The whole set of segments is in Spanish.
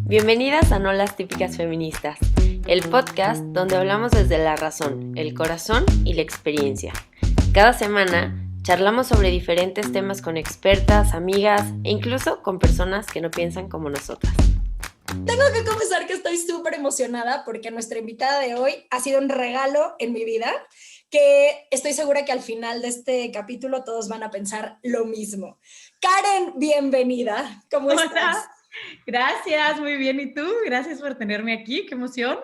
Bienvenidas a No las Típicas Feministas, el podcast donde hablamos desde la razón, el corazón y la experiencia. Cada semana charlamos sobre diferentes temas con expertas, amigas e incluso con personas que no piensan como nosotras. Tengo que confesar que estoy súper emocionada porque nuestra invitada de hoy ha sido un regalo en mi vida, que estoy segura que al final de este capítulo todos van a pensar lo mismo. Karen, bienvenida. ¿Cómo estás? Gracias, muy bien. ¿Y tú? Gracias por tenerme aquí. ¡Qué emoción!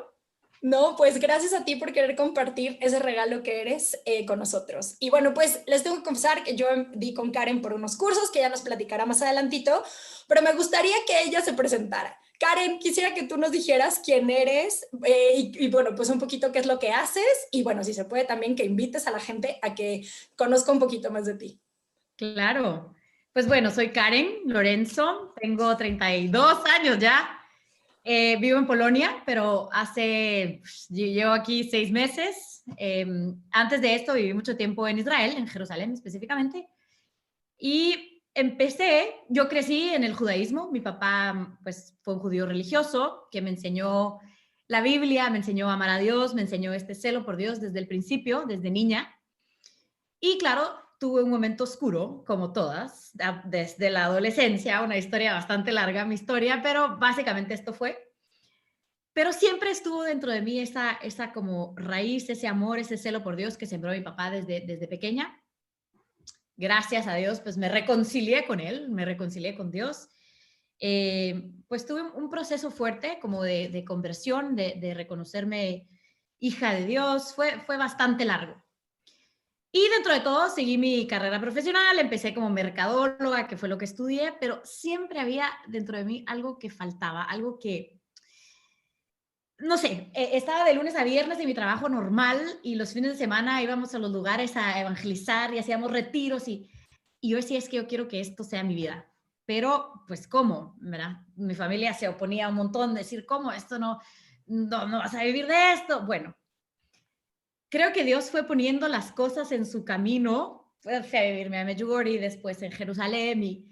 No, pues gracias a ti por querer compartir ese regalo que eres con nosotros. Y bueno, pues les tengo que confesar que yo di con Karen por unos cursos que ya nos platicará más adelantito, pero me gustaría que ella se presentara. Karen, quisiera que tú nos dijeras quién eres y bueno, pues un poquito qué es lo que haces y bueno, si se puede también que invites a la gente a que conozca un poquito más de ti. Claro. Pues bueno, soy Karen Lorenzo, tengo 32 años ya. Vivo en Polonia, pero llevo aquí 6 meses. Antes de esto viví mucho tiempo en Israel, en Jerusalén específicamente. Y yo crecí en el judaísmo. Mi papá pues fue un judío religioso que me enseñó la Biblia, me enseñó a amar a Dios, me enseñó este celo por Dios desde el principio, desde niña. Y claro, tuve un momento oscuro, como todas, desde la adolescencia, una historia bastante larga, mi historia, pero básicamente esto fue. Pero siempre estuvo dentro de mí esa como raíz, ese amor, ese celo por Dios que sembró mi papá desde pequeña. Gracias a Dios, pues me reconcilié con él, me reconcilié con Dios. Pues tuve un proceso fuerte como de conversión, de reconocerme hija de Dios. Fue bastante largo. Y dentro de todo seguí mi carrera profesional, empecé como mercadóloga, que fue lo que estudié, pero siempre había dentro de mí algo que faltaba, algo que, no sé, estaba de lunes a viernes en mi trabajo normal y los fines de semana íbamos a los lugares a evangelizar y hacíamos retiros y yo decía, es que yo quiero que esto sea mi vida. Pero, pues, ¿cómo? ¿Verdad? Mi familia se oponía un montón, decir, ¿cómo? Esto no vas a vivir de esto. Bueno, creo que Dios fue poniendo las cosas en su camino. Fui a vivirme a Medjugorje, después en Jerusalén, y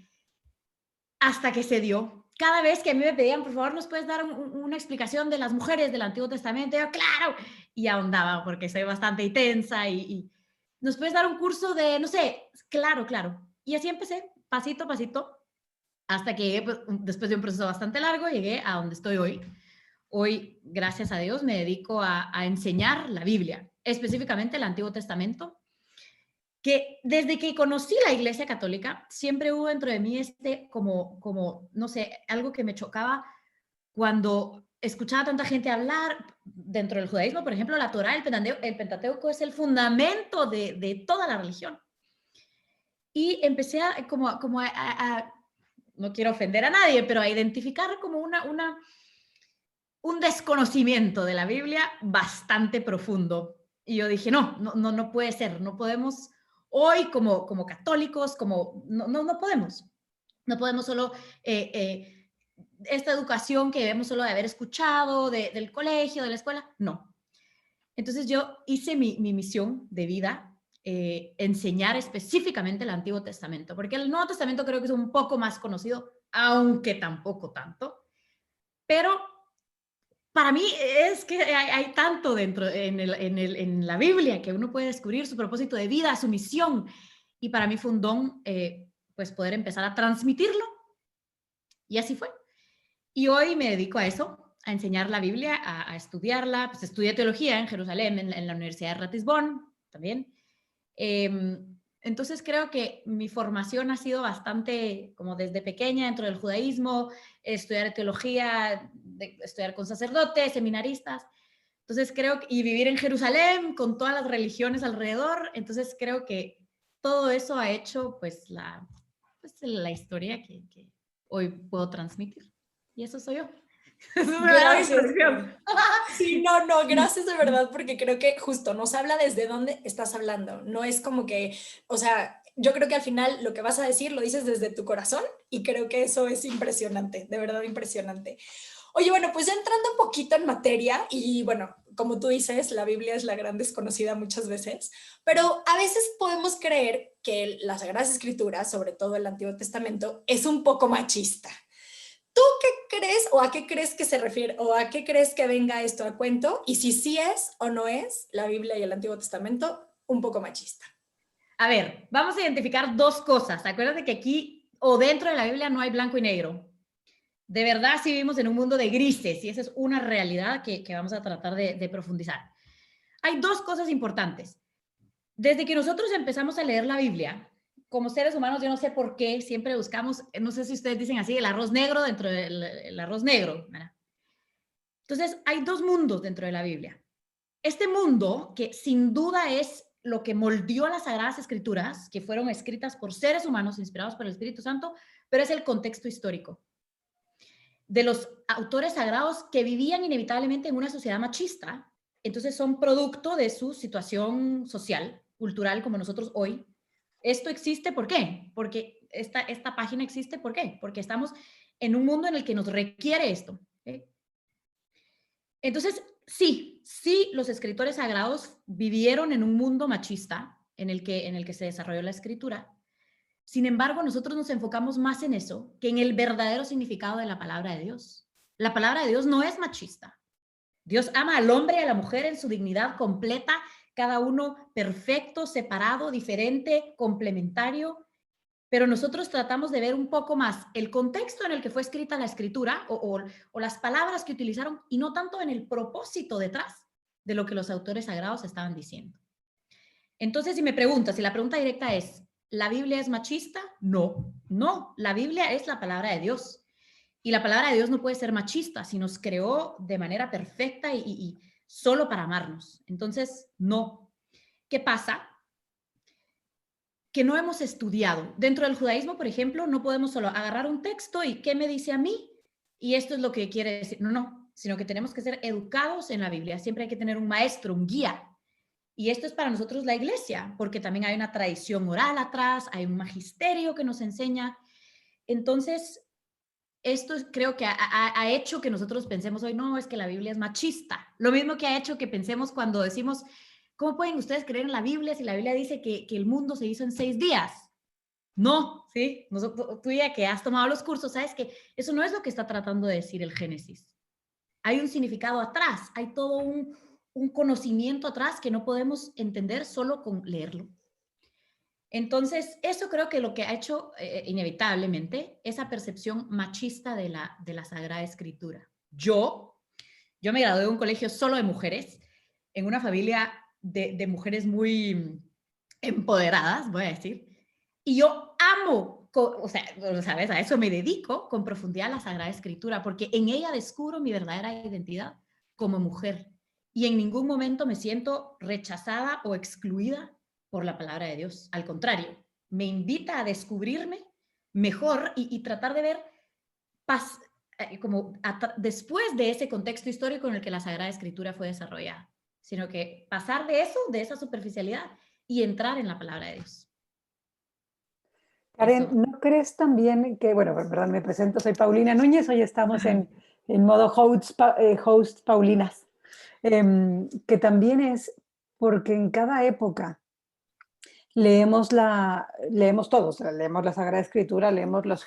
hasta que se dio. Cada vez que a mí me pedían, por favor, ¿nos puedes dar una explicación de las mujeres del Antiguo Testamento? Yo, claro, y ahondaba porque soy bastante intensa y ¿nos puedes dar un curso de, no sé? Claro, claro. Y así empecé, pasito a pasito, hasta que pues, después de un proceso bastante largo, llegué a donde estoy hoy. Hoy, gracias a Dios, me dedico a enseñar la Biblia, específicamente el Antiguo Testamento, que desde que conocí la Iglesia Católica, siempre hubo dentro de mí como, no sé, algo que me chocaba cuando escuchaba a tanta gente hablar dentro del judaísmo. Por ejemplo, la Torá, el Pentateuco es el fundamento de toda la religión. Y empecé no quiero ofender a nadie, pero a identificar como un desconocimiento de la Biblia bastante profundo. Y yo dije, no puede ser, no podemos hoy como católicos, no podemos. No podemos solo esta educación que debemos solo de haber escuchado del colegio, de la escuela, no. Entonces yo hice mi misión de vida, enseñar específicamente el Antiguo Testamento, porque el Nuevo Testamento creo que es un poco más conocido, aunque tampoco tanto, pero para mí es que hay tanto dentro en la Biblia que uno puede descubrir su propósito de vida, su misión, y para mí fue un don pues poder empezar a transmitirlo, y así fue. Y hoy me dedico a eso, a enseñar la Biblia, a estudiarla. Pues estudié teología en Jerusalén, en la Universidad de Ratisbon también. Entonces creo que mi formación ha sido bastante como desde pequeña dentro del judaísmo, estudiar teología, estudiar con sacerdotes, seminaristas. Entonces creo que, y vivir en Jerusalén con todas las religiones alrededor. Entonces creo que todo eso ha hecho pues la historia que hoy puedo transmitir. Y eso soy yo. Gracias. Sí, gracias de verdad, porque creo que justo nos habla desde dónde estás hablando. No es como que, o sea, yo creo que al final lo que vas a decir lo dices desde tu corazón y creo que eso es impresionante, de verdad impresionante. Oye, bueno, pues ya entrando un poquito en materia y bueno, como tú dices, la Biblia es la gran desconocida muchas veces, pero a veces podemos creer que las Sagradas Escrituras, sobre todo el Antiguo Testamento, es un poco machista. ¿Tú qué crees o a qué crees que se refiere o a qué crees que venga esto a cuento? Y si sí es o no es la Biblia y el Antiguo Testamento un poco machista. A ver, vamos a identificar dos cosas. Acuérdate que aquí o dentro de la Biblia no hay blanco y negro. De verdad sí vivimos en un mundo de grises y esa es una realidad que vamos a tratar de profundizar. Hay dos cosas importantes. Desde que nosotros empezamos a leer la Biblia, como seres humanos, yo no sé por qué, siempre buscamos, no sé si ustedes dicen así, el arroz negro dentro del arroz negro, ¿verdad? Entonces, hay dos mundos dentro de la Biblia. Este mundo, que sin duda es lo que moldeó las Sagradas Escrituras, que fueron escritas por seres humanos inspirados por el Espíritu Santo, pero es el contexto histórico de los autores sagrados que vivían inevitablemente en una sociedad machista. Entonces son producto de su situación social, cultural, como nosotros hoy. Esto existe, ¿por qué? Porque esta página existe, ¿por qué? Porque estamos en un mundo en el que nos requiere esto. ¿Okay? Entonces, sí, los escritores sagrados vivieron en un mundo machista en el que se desarrolló la escritura. Sin embargo, nosotros nos enfocamos más en eso que en el verdadero significado de la palabra de Dios. La palabra de Dios no es machista. Dios ama al hombre y a la mujer en su dignidad completa, cada uno perfecto, separado, diferente, complementario. Pero nosotros tratamos de ver un poco más el contexto en el que fue escrita la escritura o las palabras que utilizaron y no tanto en el propósito detrás de lo que los autores sagrados estaban diciendo. Entonces, si me preguntas, si la pregunta directa es, ¿la Biblia es machista? No, la Biblia es la palabra de Dios. Y la palabra de Dios no puede ser machista, si nos creó de manera perfecta y solo para amarnos. Entonces, no. ¿Qué pasa? Que no hemos estudiado. Dentro del judaísmo, por ejemplo, no podemos solo agarrar un texto y ¿qué me dice a mí? Y esto es lo que quiere decir. No, sino que tenemos que ser educados en la Biblia. Siempre hay que tener un maestro, un guía. Y esto es para nosotros la iglesia, porque también hay una tradición oral atrás, hay un magisterio que nos enseña. Entonces, esto creo que ha hecho que nosotros pensemos hoy, no, es que la Biblia es machista. Lo mismo que ha hecho que pensemos cuando decimos, ¿cómo pueden ustedes creer en la Biblia si la Biblia dice que el mundo se hizo en 6 días? No, ¿sí? Tú ya que has tomado los cursos, sabes que eso no es lo que está tratando de decir el Génesis. Hay un significado atrás, hay todo un conocimiento atrás que no podemos entender solo con leerlo. Entonces, eso creo que lo que ha hecho inevitablemente esa percepción machista de la Sagrada Escritura. Yo me gradué de un colegio solo de mujeres, en una familia de mujeres muy empoderadas, voy a decir, y yo amo, o sea, ¿sabes? A eso me dedico con profundidad a la Sagrada Escritura, porque en ella descubro mi verdadera identidad como mujer, y en ningún momento me siento rechazada o excluida por la palabra de Dios. Al contrario, me invita a descubrirme mejor y tratar de ver como después de ese contexto histórico en el que la Sagrada Escritura fue desarrollada, sino que pasar de eso, de esa superficialidad y entrar en la palabra de Dios. Karen, ¿no crees también que, bueno, perdón, me presento, soy Paulina Núñez, hoy estamos en modo host Paulinas, que también es porque en cada época leemos todos, leemos la Sagrada Escritura, leemos los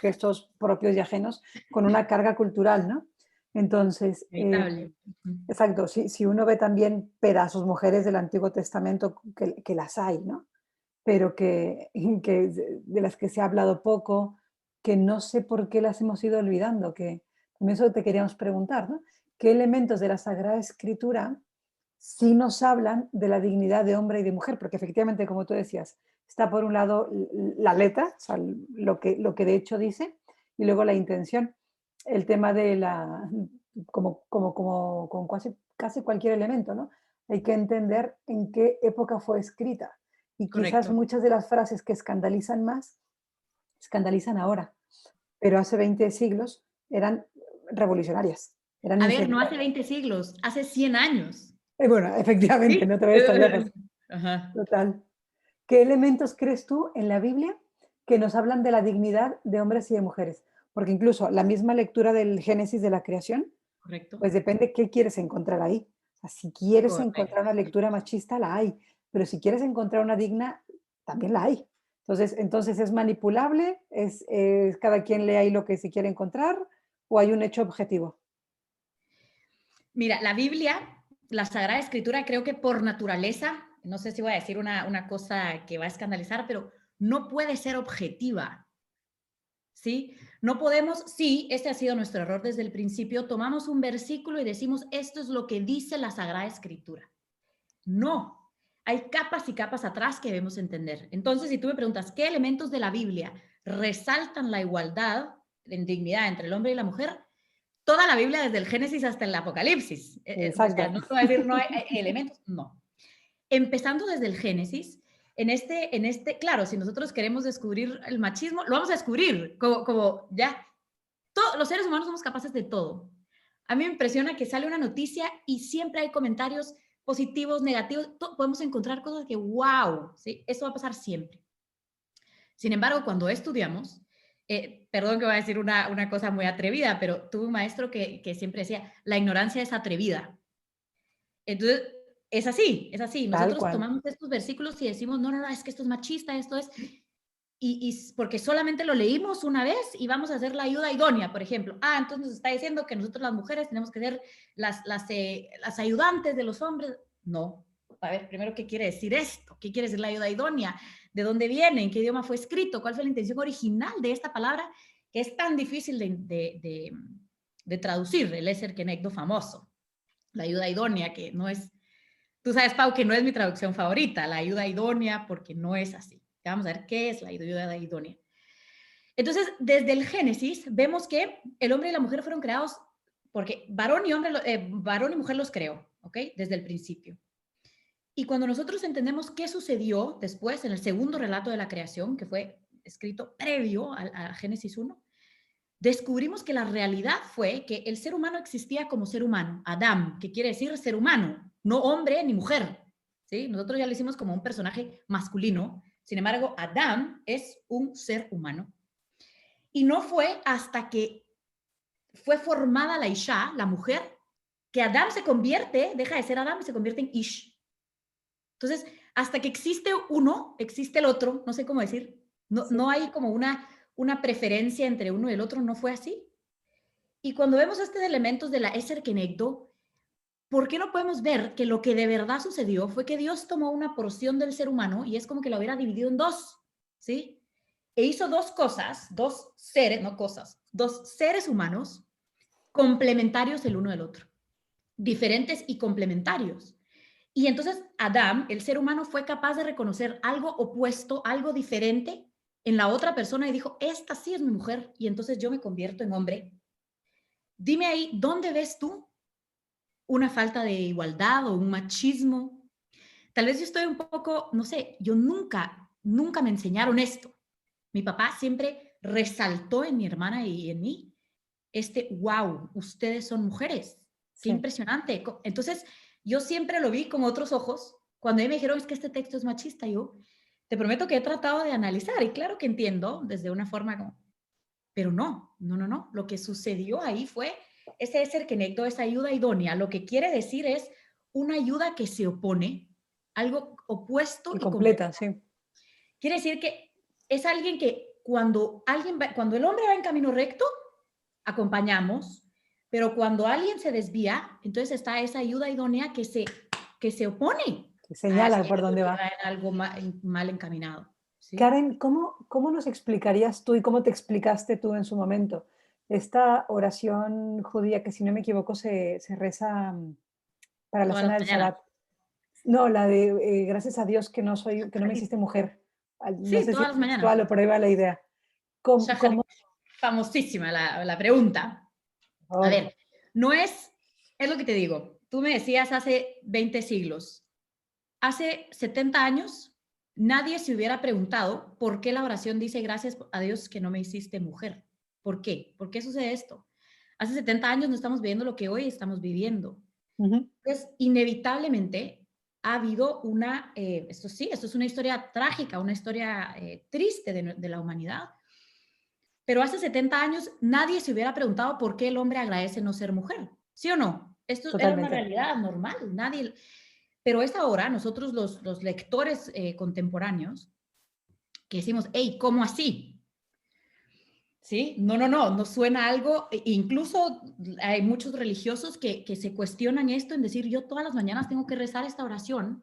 propios y ajenos con una carga cultural, ¿no? Entonces, exacto, si uno ve también pedazos, mujeres del Antiguo Testamento, que las hay, ¿no? Pero que de las que se ha hablado poco, que no sé por qué las hemos ido olvidando, que también eso te queríamos preguntar, ¿no? ¿Qué elementos de la Sagrada Escritura sí nos hablan de la dignidad de hombre y de mujer? Porque efectivamente, como tú decías, está por un lado la letra, o sea, lo que de hecho dice, y luego la intención. El tema de como con casi cualquier elemento, ¿no? Hay que entender en qué época fue escrita. Y quizás Correcto. Muchas de las frases que escandalizan más, escandalizan ahora, pero hace 20 siglos eran revolucionarias. A ver, no hace 20 siglos, hace 100 años. Bueno, efectivamente, ¿sí? No te vayas tan lejos. Ajá. Total. ¿Qué elementos crees tú en la Biblia que nos hablan de la dignidad de hombres y de mujeres? Porque incluso la misma lectura del Génesis de la creación, Correcto. pues depende qué quieres encontrar ahí. O sea, si quieres encontrar una lectura machista, la hay. Pero si quieres encontrar una digna, también la hay. Entonces es manipulable, es cada quien lee ahí lo que se quiere encontrar, ¿O hay un hecho objetivo? Mira, la Biblia, la Sagrada Escritura, creo que por naturaleza, no sé si voy a decir una cosa que va a escandalizar, pero no puede ser objetiva, ¿sí? No podemos, sí, este ha sido nuestro error desde el principio, tomamos un versículo y decimos, esto es lo que dice la Sagrada Escritura. No, hay capas y capas atrás que debemos entender. Entonces, si tú me preguntas, ¿qué elementos de la Biblia resaltan la igualdad en dignidad entre el hombre y la mujer? Toda la Biblia, desde el Génesis hasta el Apocalipsis. Exacto. O sea, no te voy a decir, no hay elementos, no. Empezando desde el Génesis, claro, si nosotros queremos descubrir el machismo, lo vamos a descubrir, como ya, todos los seres humanos somos capaces de todo. A mí me impresiona que sale una noticia y siempre hay comentarios positivos, negativos, podemos encontrar cosas que, wow, ¿sí? Eso va a pasar siempre. Sin embargo, cuando estudiamos, perdón que voy a decir una cosa muy atrevida, pero tuve un maestro que siempre decía, la ignorancia es atrevida. Entonces, es así, es así. Nosotros tomamos estos versículos y decimos, no, es que esto es machista, esto es... Y porque solamente lo leímos una vez y vamos a hacer la ayuda idónea, por ejemplo. Entonces nos está diciendo que nosotros las mujeres tenemos que ser las ayudantes de los hombres. No. A ver, primero, ¿qué quiere decir esto? ¿Qué quiere decir la ayuda idónea? ¿De dónde viene? ¿En qué idioma fue escrito? ¿Cuál fue la intención original de esta palabra que es tan difícil de traducir? El Eser Kenegdo famoso. La ayuda idónea, que no es... Tú sabes, Pau, que no es mi traducción favorita, la ayuda idónea, porque no es así. Vamos a ver qué es la ayuda idónea. Entonces, desde el Génesis, vemos que el hombre y la mujer fueron creados porque varón y mujer los creó, ¿ok? Desde el principio. Y cuando nosotros entendemos qué sucedió después en el segundo relato de la creación, que fue escrito previo a Génesis 1, descubrimos que la realidad fue que el ser humano existía como ser humano, Adán, que quiere decir ser humano, no hombre ni mujer, ¿sí? Nosotros ya lo hicimos como un personaje masculino, sin embargo, Adán es un ser humano. Y no fue hasta que fue formada la Isha, la mujer, que Adán se convierte, deja de ser Adán y se convierte en Ish. Entonces, hasta que existe uno, existe el otro, no sé cómo decir, no hay como una preferencia entre uno y el otro, no fue así. Y cuando vemos estos elementos de la Eser Kenegdo, ¿por qué no podemos ver que lo que de verdad sucedió fue que Dios tomó una porción del ser humano y es como que lo hubiera dividido en dos, ¿sí? E hizo dos cosas, dos seres humanos complementarios el uno del otro, diferentes y complementarios. Y entonces Adán, el ser humano, fue capaz de reconocer algo opuesto, algo diferente en la otra persona y dijo, esta sí es mi mujer y entonces yo me convierto en hombre. Dime ahí, ¿dónde ves tú una falta de igualdad o un machismo? Tal vez yo estoy un poco, no sé, yo nunca me enseñaron esto. Mi papá siempre resaltó en mi hermana y en mí wow, ustedes son mujeres. Qué impresionante. Entonces, yo siempre lo vi con otros ojos. Cuando me dijeron, es que este texto es machista, yo te prometo que he tratado de analizar y claro que entiendo desde una forma como, pero no. Lo que sucedió ahí fue ese Eser Kenegdo, esa ayuda idónea. Lo que quiere decir es una ayuda que se opone, algo opuesto y completa, sí. Quiere decir que es alguien que cuando el hombre va en camino recto, acompañamos, pero cuando alguien se desvía, entonces está esa ayuda idónea que se opone. Que señala por dónde va. En algo mal encaminado. ¿Sí? Karen, ¿cómo nos explicarías tú y cómo te explicaste tú en su momento esta oración judía que, si no me equivoco, se reza para la cena del Shabbat? No, la de gracias a Dios que no me hiciste mujer. No sí, sé todas las mañanas. Actual, por ahí va la idea. ¿Cómo? Famosísima la pregunta. Oh. A ver, no es lo que te digo. Tú me decías hace 20 siglos. Hace 70 años, nadie se hubiera preguntado por qué la oración dice gracias a Dios que no me hiciste mujer. ¿Por qué? ¿Por qué sucede esto? Hace 70 años no estamos viviendo lo que hoy estamos viviendo. Entonces, inevitablemente ha habido esto es una historia trágica, una historia triste de la humanidad. Pero hace 70 años nadie se hubiera preguntado por qué el hombre agradece no ser mujer. ¿Sí o no? Esto Totalmente. Era una realidad normal. Pero es ahora, nosotros los lectores contemporáneos, que decimos, hey, ¿cómo así? ¿Sí? No suena algo, incluso hay muchos religiosos que se cuestionan esto en decir, yo todas las mañanas tengo que rezar esta oración,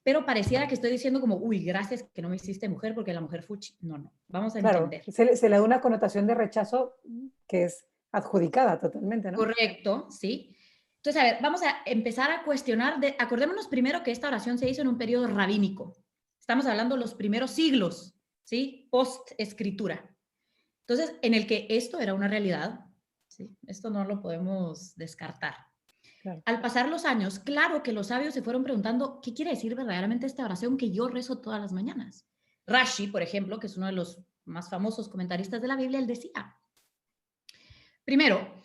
pero pareciera que estoy diciendo como, uy, gracias que no me hiciste mujer porque la mujer fuchi. No, vamos a Claro, entender. se le da una connotación de rechazo que es adjudicada totalmente, ¿no? Correcto, ¿sí? Entonces, a ver, vamos a empezar a cuestionar, acordémonos primero que esta oración se hizo en un periodo rabínico. Estamos hablando de los primeros siglos, ¿sí? Post-escritura. Entonces, en el que esto era una realidad, ¿sí? Esto no lo podemos descartar. Claro. Al pasar los años, claro que los sabios se fueron preguntando, ¿qué quiere decir verdaderamente esta oración que yo rezo todas las mañanas? Rashi, por ejemplo, que es uno de los más famosos comentaristas de la Biblia, él decía, primero,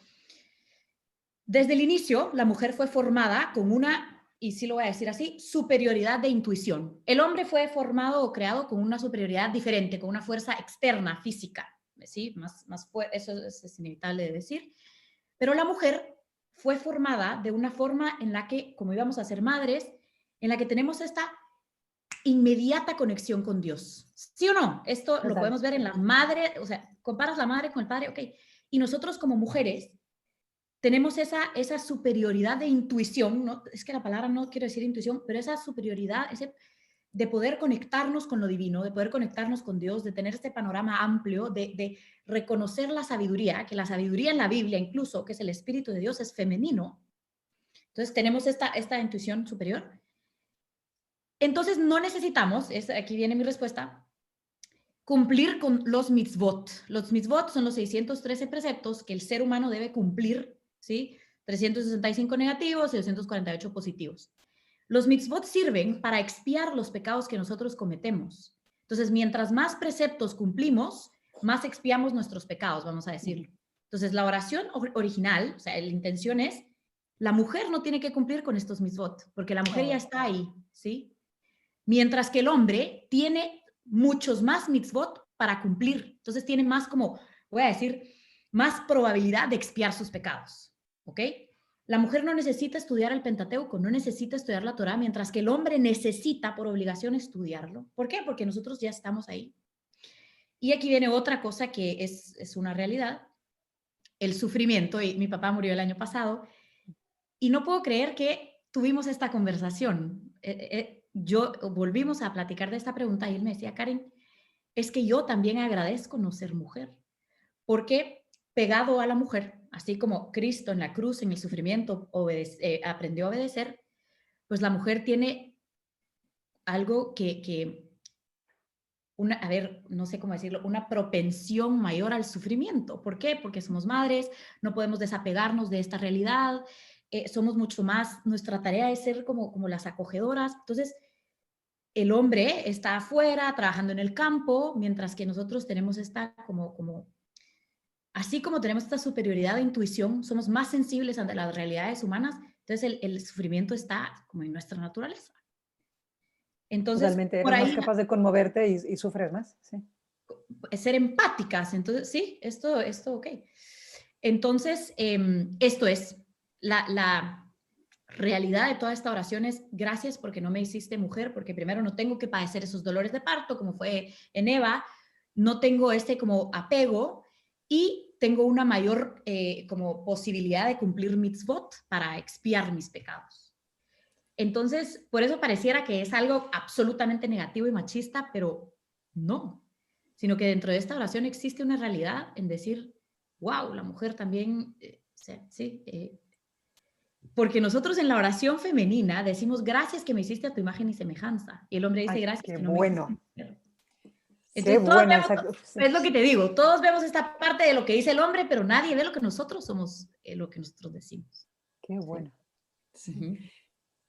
desde el inicio, la mujer fue formada con una, y sí lo voy a decir así, superioridad de intuición. El hombre fue formado o creado con una superioridad diferente, con una fuerza externa, física, ¿sí? Eso es inevitable de decir. Pero la mujer fue formada de una forma en la que, como íbamos a ser madres, en la que tenemos esta inmediata conexión con Dios. ¿Sí o no? Esto Exacto. Lo podemos ver en la madre, o sea, comparas la madre con el padre, ok. Y nosotros como mujeres tenemos esa superioridad de intuición, ¿no? Es que la palabra no quiero decir intuición, pero esa superioridad, de poder conectarnos con lo divino, de poder conectarnos con Dios, de tener este panorama amplio, de reconocer la sabiduría, que la sabiduría en la Biblia incluso, que es el Espíritu de Dios, es femenino. Entonces tenemos esta intuición superior. Entonces no necesitamos, aquí viene mi respuesta, cumplir con los mitzvot. Los mitzvot son los 613 preceptos que el ser humano debe cumplir, ¿sí? 365 negativos y 248 positivos. Los mitzvot sirven para expiar los pecados que nosotros cometemos. Entonces, mientras más preceptos cumplimos, más expiamos nuestros pecados, vamos a decirlo. Entonces, la oración original, o sea, la intención es, la mujer no tiene que cumplir con estos mitzvot, porque la mujer ya está ahí, ¿sí? Mientras que el hombre tiene muchos más mitzvot para cumplir. Entonces, tiene más como, voy a decir, más probabilidad de expiar sus pecados, ¿ok? La mujer no necesita estudiar el Pentateuco, no necesita estudiar la Torá, mientras que el hombre necesita por obligación estudiarlo. ¿Por qué? Porque nosotros ya estamos ahí. Y aquí viene otra cosa que es una realidad, el sufrimiento. Y mi papá murió el año pasado y no puedo creer que tuvimos esta conversación. Volvimos a platicar de esta pregunta y él me decía, Karen, es que yo también agradezco no ser mujer, porque pegado a la mujer, así como Cristo en la cruz, en el sufrimiento, aprendió a obedecer, pues la mujer tiene algo no sé cómo decirlo, una propensión mayor al sufrimiento. ¿Por qué? Porque somos madres, no podemos desapegarnos de esta realidad, somos mucho más, nuestra tarea es ser como las acogedoras. Entonces, el hombre está afuera, trabajando en el campo, mientras que nosotros tenemos esta así como tenemos esta superioridad de intuición, somos más sensibles ante las realidades humanas, entonces el sufrimiento está como en nuestra naturaleza. Entonces, totalmente, eres más capaz de conmoverte y sufres más, sí. Ser empáticas, entonces, sí, esto ok. Entonces, esto es la realidad de toda esta oración es gracias porque no me hiciste mujer, porque primero no tengo que padecer esos dolores de parto, como fue en Eva, no tengo como apego y tengo una mayor como posibilidad de cumplir mitzvot para expiar mis pecados. Entonces, por eso pareciera que es algo absolutamente negativo y machista, pero no, sino que dentro de esta oración existe una realidad en decir, wow, la mujer también, porque nosotros en la oración femenina decimos, gracias que me hiciste a tu imagen y semejanza, y el hombre dice, ay, gracias qué que no bueno. me hiciste. Qué Entonces, bueno, es lo que te digo, todos vemos esta parte de lo que dice el hombre, pero nadie ve lo que nosotros somos, lo que nosotros decimos. Qué bueno. Sí.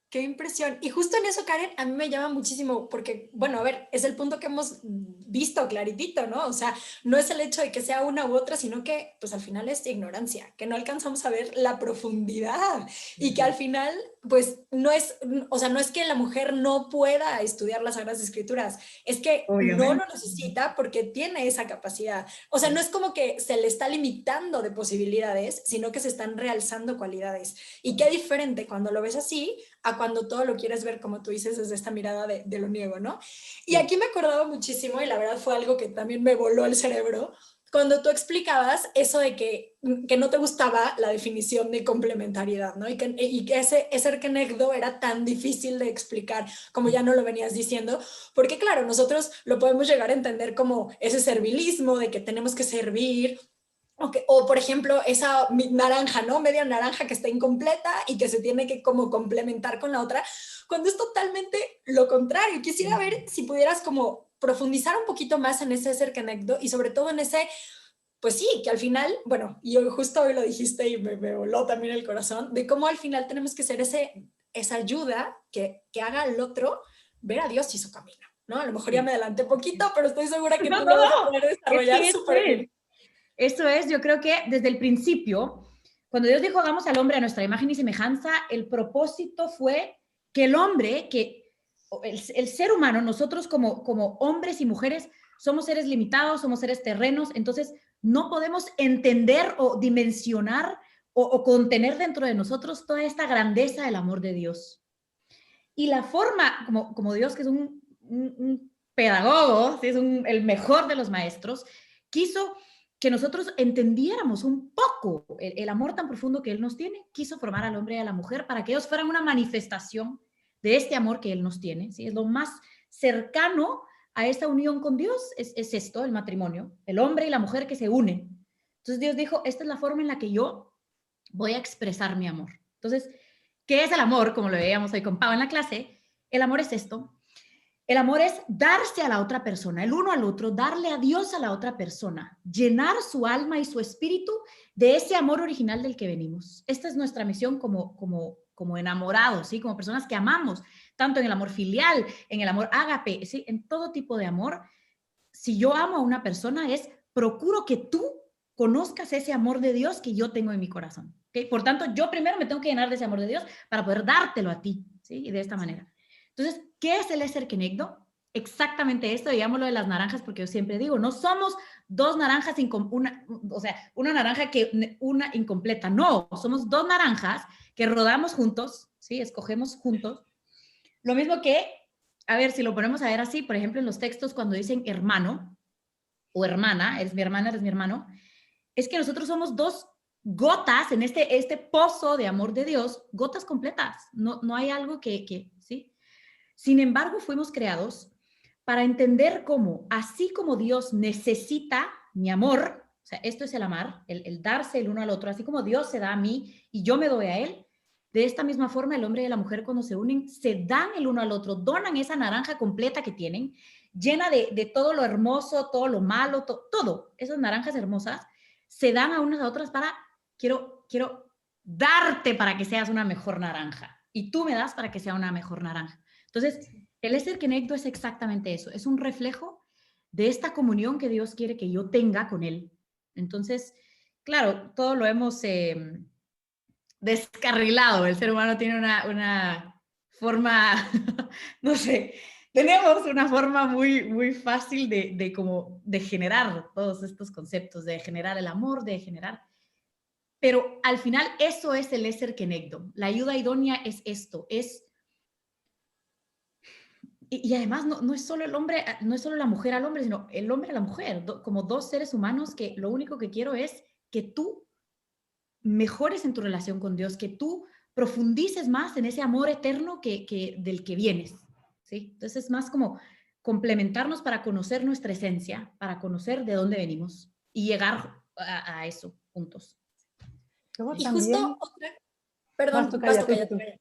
Qué impresión. Y justo en eso, Karen, a mí me llama muchísimo porque, bueno, a ver, es el punto que hemos visto claritito, ¿no? O sea, no es el hecho de que sea una u otra, sino que, pues al final es ignorancia, que no alcanzamos a ver la profundidad y que al final, pues no es, o sea, no es que la mujer no pueda estudiar las Sagradas Escrituras, es que Obviamente. no lo necesita porque tiene esa capacidad. O sea, no es como que se le está limitando de posibilidades, sino que se están realzando cualidades. Y qué diferente cuando lo ves así a cuando todo lo quieres ver, como tú dices, desde esta mirada de lo niego, ¿no? Y aquí me acordaba muchísimo, y la verdad fue algo que también me voló el cerebro, cuando tú explicabas eso de que no te gustaba la definición de complementariedad, ¿no? Y que ese kenegdo era tan difícil de explicar, como ya no lo venías diciendo, porque claro, nosotros lo podemos llegar a entender como ese servilismo de que tenemos que servir, o por ejemplo, esa naranja, ¿no? Media naranja que está incompleta y que se tiene que como complementar con la otra, cuando es totalmente lo contrario. Quisiera ver si pudieras como profundizar un poquito más en ese cercanecdo y sobre todo en ese, pues sí, que al final, bueno, y justo hoy lo dijiste y me voló también el corazón, de cómo al final tenemos que ser esa ayuda que haga al otro ver a Dios y su camino, ¿no? A lo mejor ya me adelanté poquito, pero estoy segura que tú lo vas a poder desarrollar súper bien. Eso es, yo creo que desde el principio, cuando Dios dijo hagamos al hombre a nuestra imagen y semejanza, el propósito fue que el hombre, que el ser humano, nosotros como hombres y mujeres, somos seres limitados, somos seres terrenos, entonces no podemos entender o dimensionar o contener dentro de nosotros toda esta grandeza del amor de Dios. Y la forma, como Dios, que es un pedagogo, ¿sí? Es el mejor de los maestros, quiso que nosotros entendiéramos un poco el amor tan profundo que Él nos tiene. Quiso formar al hombre y a la mujer para que ellos fueran una manifestación de este amor que Él nos tiene. ¿Sí? Es lo más cercano a esta unión con Dios, es esto, el matrimonio, el hombre y la mujer que se unen. Entonces Dios dijo, esta es la forma en la que yo voy a expresar mi amor. Entonces, ¿qué es el amor? Como lo veíamos hoy con Pau en la clase, el amor es esto. El amor es darse a la otra persona, el uno al otro, darle a Dios a la otra persona, llenar su alma y su espíritu de ese amor original del que venimos. Esta es nuestra misión como enamorados, ¿sí? Como personas que amamos, tanto en el amor filial, en el amor ágape, ¿sí? En todo tipo de amor. Si yo amo a una persona, procuro que tú conozcas ese amor de Dios que yo tengo en mi corazón. ¿Okay? Por tanto, yo primero me tengo que llenar de ese amor de Dios para poder dártelo a ti, ¿sí? Y de esta manera. Entonces, ¿qué es el Eser Kenegdo? Exactamente esto, digámoslo de las naranjas, porque yo siempre digo, no somos dos naranjas, una naranja una incompleta, no, somos dos naranjas que rodamos juntos, ¿sí? Escogemos juntos. Lo mismo que, a ver, si lo ponemos a ver así, por ejemplo, en los textos cuando dicen hermano o hermana, eres mi hermana, eres mi hermano, es que nosotros somos dos gotas en este pozo de amor de Dios, gotas completas, no hay algo que ¿sí? Sin embargo, fuimos creados para entender cómo, así como Dios necesita mi amor, o sea, esto es el amar, el darse el uno al otro, así como Dios se da a mí y yo me doy a Él, de esta misma forma el hombre y la mujer cuando se unen, se dan el uno al otro, donan esa naranja completa que tienen, llena de todo lo hermoso, todo lo malo, todo, esas naranjas hermosas, se dan a unas a otras para, quiero darte para que seas una mejor naranja, y tú me das para que sea una mejor naranja. Entonces, el Eser Kenegdo es exactamente eso, es un reflejo de esta comunión que Dios quiere que yo tenga con Él. Entonces, claro, todo lo hemos descarrilado, el ser humano tiene una forma, no sé, tenemos una forma muy fácil de generar todos estos conceptos, de generar el amor, de generar... Pero al final eso es el Eser Kenegdo. La ayuda idónea es esto, es... Y además no es solo el hombre, no es solo la mujer al hombre, sino el hombre a la mujer, como dos seres humanos que lo único que quiero es que tú mejores en tu relación con Dios, que tú profundices más en ese amor eterno del que vienes, ¿sí? Entonces es más como complementarnos para conocer nuestra esencia, para conocer de dónde venimos y llegar a eso juntos. Y justo otra... Perdón, vas tú, cállate.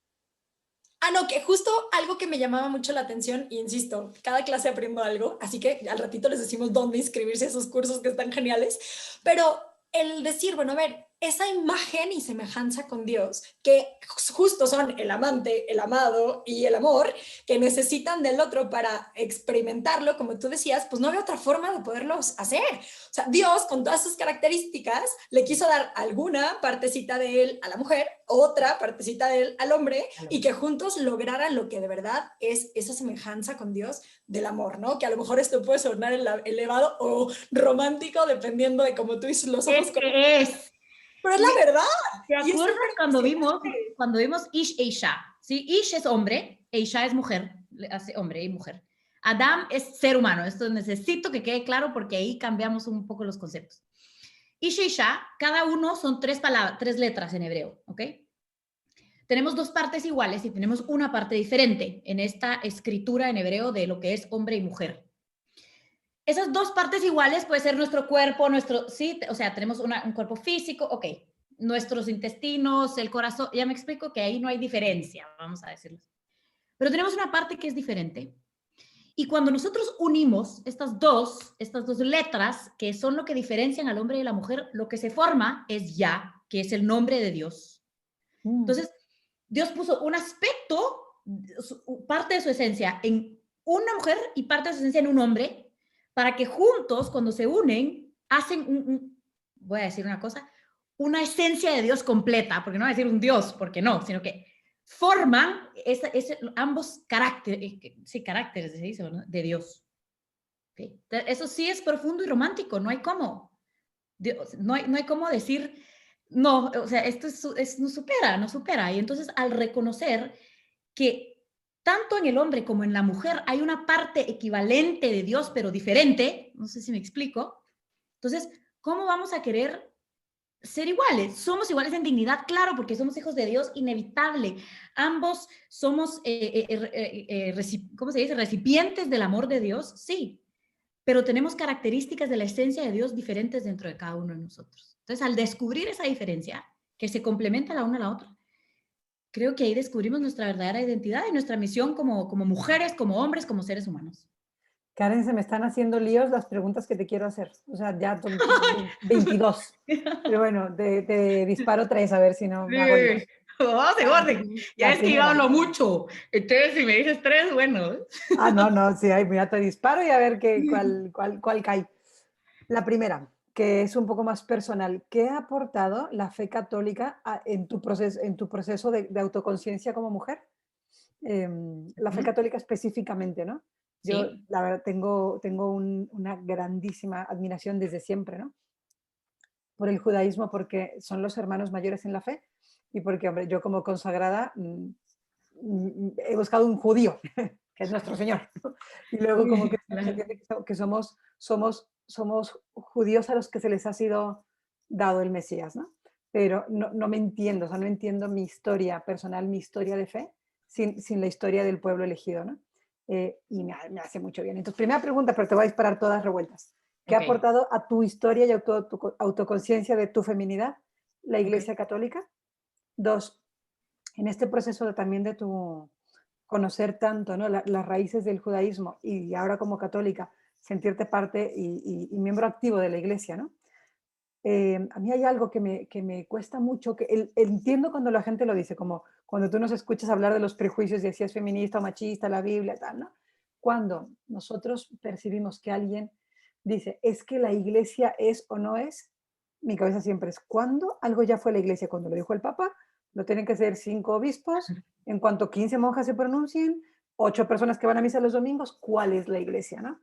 Ah, no, que justo algo que me llamaba mucho la atención, y insisto, cada clase aprendo algo, así que al ratito les decimos dónde inscribirse a esos cursos que están geniales, pero el decir, bueno, a ver, esa imagen y semejanza con Dios, que justo son el amante, el amado y el amor, que necesitan del otro para experimentarlo, como tú decías, pues no había otra forma de poderlos hacer. O sea, Dios, con todas sus características, le quiso dar alguna partecita de él a la mujer, otra partecita de él al hombre, y que juntos lograran lo que de verdad es esa semejanza con Dios del amor, ¿no? Que a lo mejor esto puede sonar elevado o romántico, dependiendo de cómo tú dices los ojos. Pero es la verdad. ¿Te acuerdas cuando vimos Ish e Isha? ¿Sí? Ish es hombre, e Isha es mujer, hace hombre y mujer. Adam es ser humano. Esto necesito que quede claro porque ahí cambiamos un poco los conceptos. Isha y Isha, cada uno son 3 letras en hebreo, ¿ok? Tenemos 2 partes iguales y tenemos una parte diferente en esta escritura en hebreo de lo que es hombre y mujer. Esas 2 partes iguales puede ser nuestro cuerpo, sí, o sea, tenemos un cuerpo físico, ok, nuestros intestinos, el corazón, ya me explico que ahí no hay diferencia, vamos a decirlo. Pero tenemos una parte que es diferente. Y cuando nosotros unimos estas dos letras, que son lo que diferencian al hombre y a la mujer, lo que se forma es Ya, que es el nombre de Dios. Entonces, Dios puso un aspecto, parte de su esencia en una mujer y parte de su esencia en un hombre, para que juntos, cuando se unen, hacen voy a decir una cosa, una esencia de Dios completa, porque no voy a decir un Dios, porque no, sino que forman ambos caracteres, se dice, ¿no? De Dios. ¿Okay? Eso sí es profundo y romántico, no hay cómo. No hay cómo decir, no, o sea, esto no supera. Y entonces al reconocer que tanto en el hombre como en la mujer hay una parte equivalente de Dios, pero diferente, no sé si me explico, entonces, ¿cómo vamos a querer ser iguales? Somos iguales en dignidad, claro, porque somos hijos de Dios, inevitable. Ambos somos, ¿cómo se dice? Recipientes del amor de Dios, sí, pero tenemos características de la esencia de Dios diferentes dentro de cada uno de nosotros. Entonces, al descubrir esa diferencia, que se complementa la una a la otra, creo que ahí descubrimos nuestra verdadera identidad y nuestra misión como mujeres, como hombres, como seres humanos. Karen, se me están haciendo líos las preguntas que te quiero hacer. O sea, ya 22. Pero bueno, te disparo 3 a ver si no me hago líos. Vamos en orden. Ya es que yo hablo mucho. Entonces, si me dices 3, bueno. No, sí, mira, te disparo y a ver cuál cae. La primera, que es un poco más personal. ¿Qué ha aportado la fe católica en tu proceso de autoconciencia como mujer? La fe católica específicamente, ¿no? Yo, Sí. la verdad, tengo una grandísima admiración desde siempre, ¿no? Por el judaísmo, porque son los hermanos mayores en la fe y porque, hombre, yo como consagrada he buscado un judío, que es nuestro Señor, ¿no? Y luego como que se entiende que somos judíos a los que se les ha sido dado el Mesías, ¿no? Pero no me entiendo, o sea, no entiendo mi historia personal, mi historia de fe, sin la historia del pueblo elegido, ¿no? Y me hace mucho bien. Entonces, primera pregunta, pero te voy a disparar todas revueltas. ¿Qué ha aportado a tu historia y a tu autoconciencia de tu feminidad la Iglesia Católica? 2, en este proceso también de tu conocer tanto, ¿no? Las raíces del judaísmo y ahora como católica, sentirte parte y miembro activo de la Iglesia, ¿no? A mí hay algo que me cuesta mucho, que entiendo cuando la gente lo dice, como cuando tú nos escuchas hablar de los prejuicios de si es feminista o machista, la Biblia, tal, ¿no? Cuando nosotros percibimos que alguien dice, es que la Iglesia es o no es, mi cabeza siempre es, ¿cuándo algo ya fue la Iglesia? Cuando lo dijo el Papa, lo tienen que ser 5 obispos, en cuanto 15 monjas se pronuncien, 8 personas que van a misa los domingos, ¿cuál es la Iglesia, no?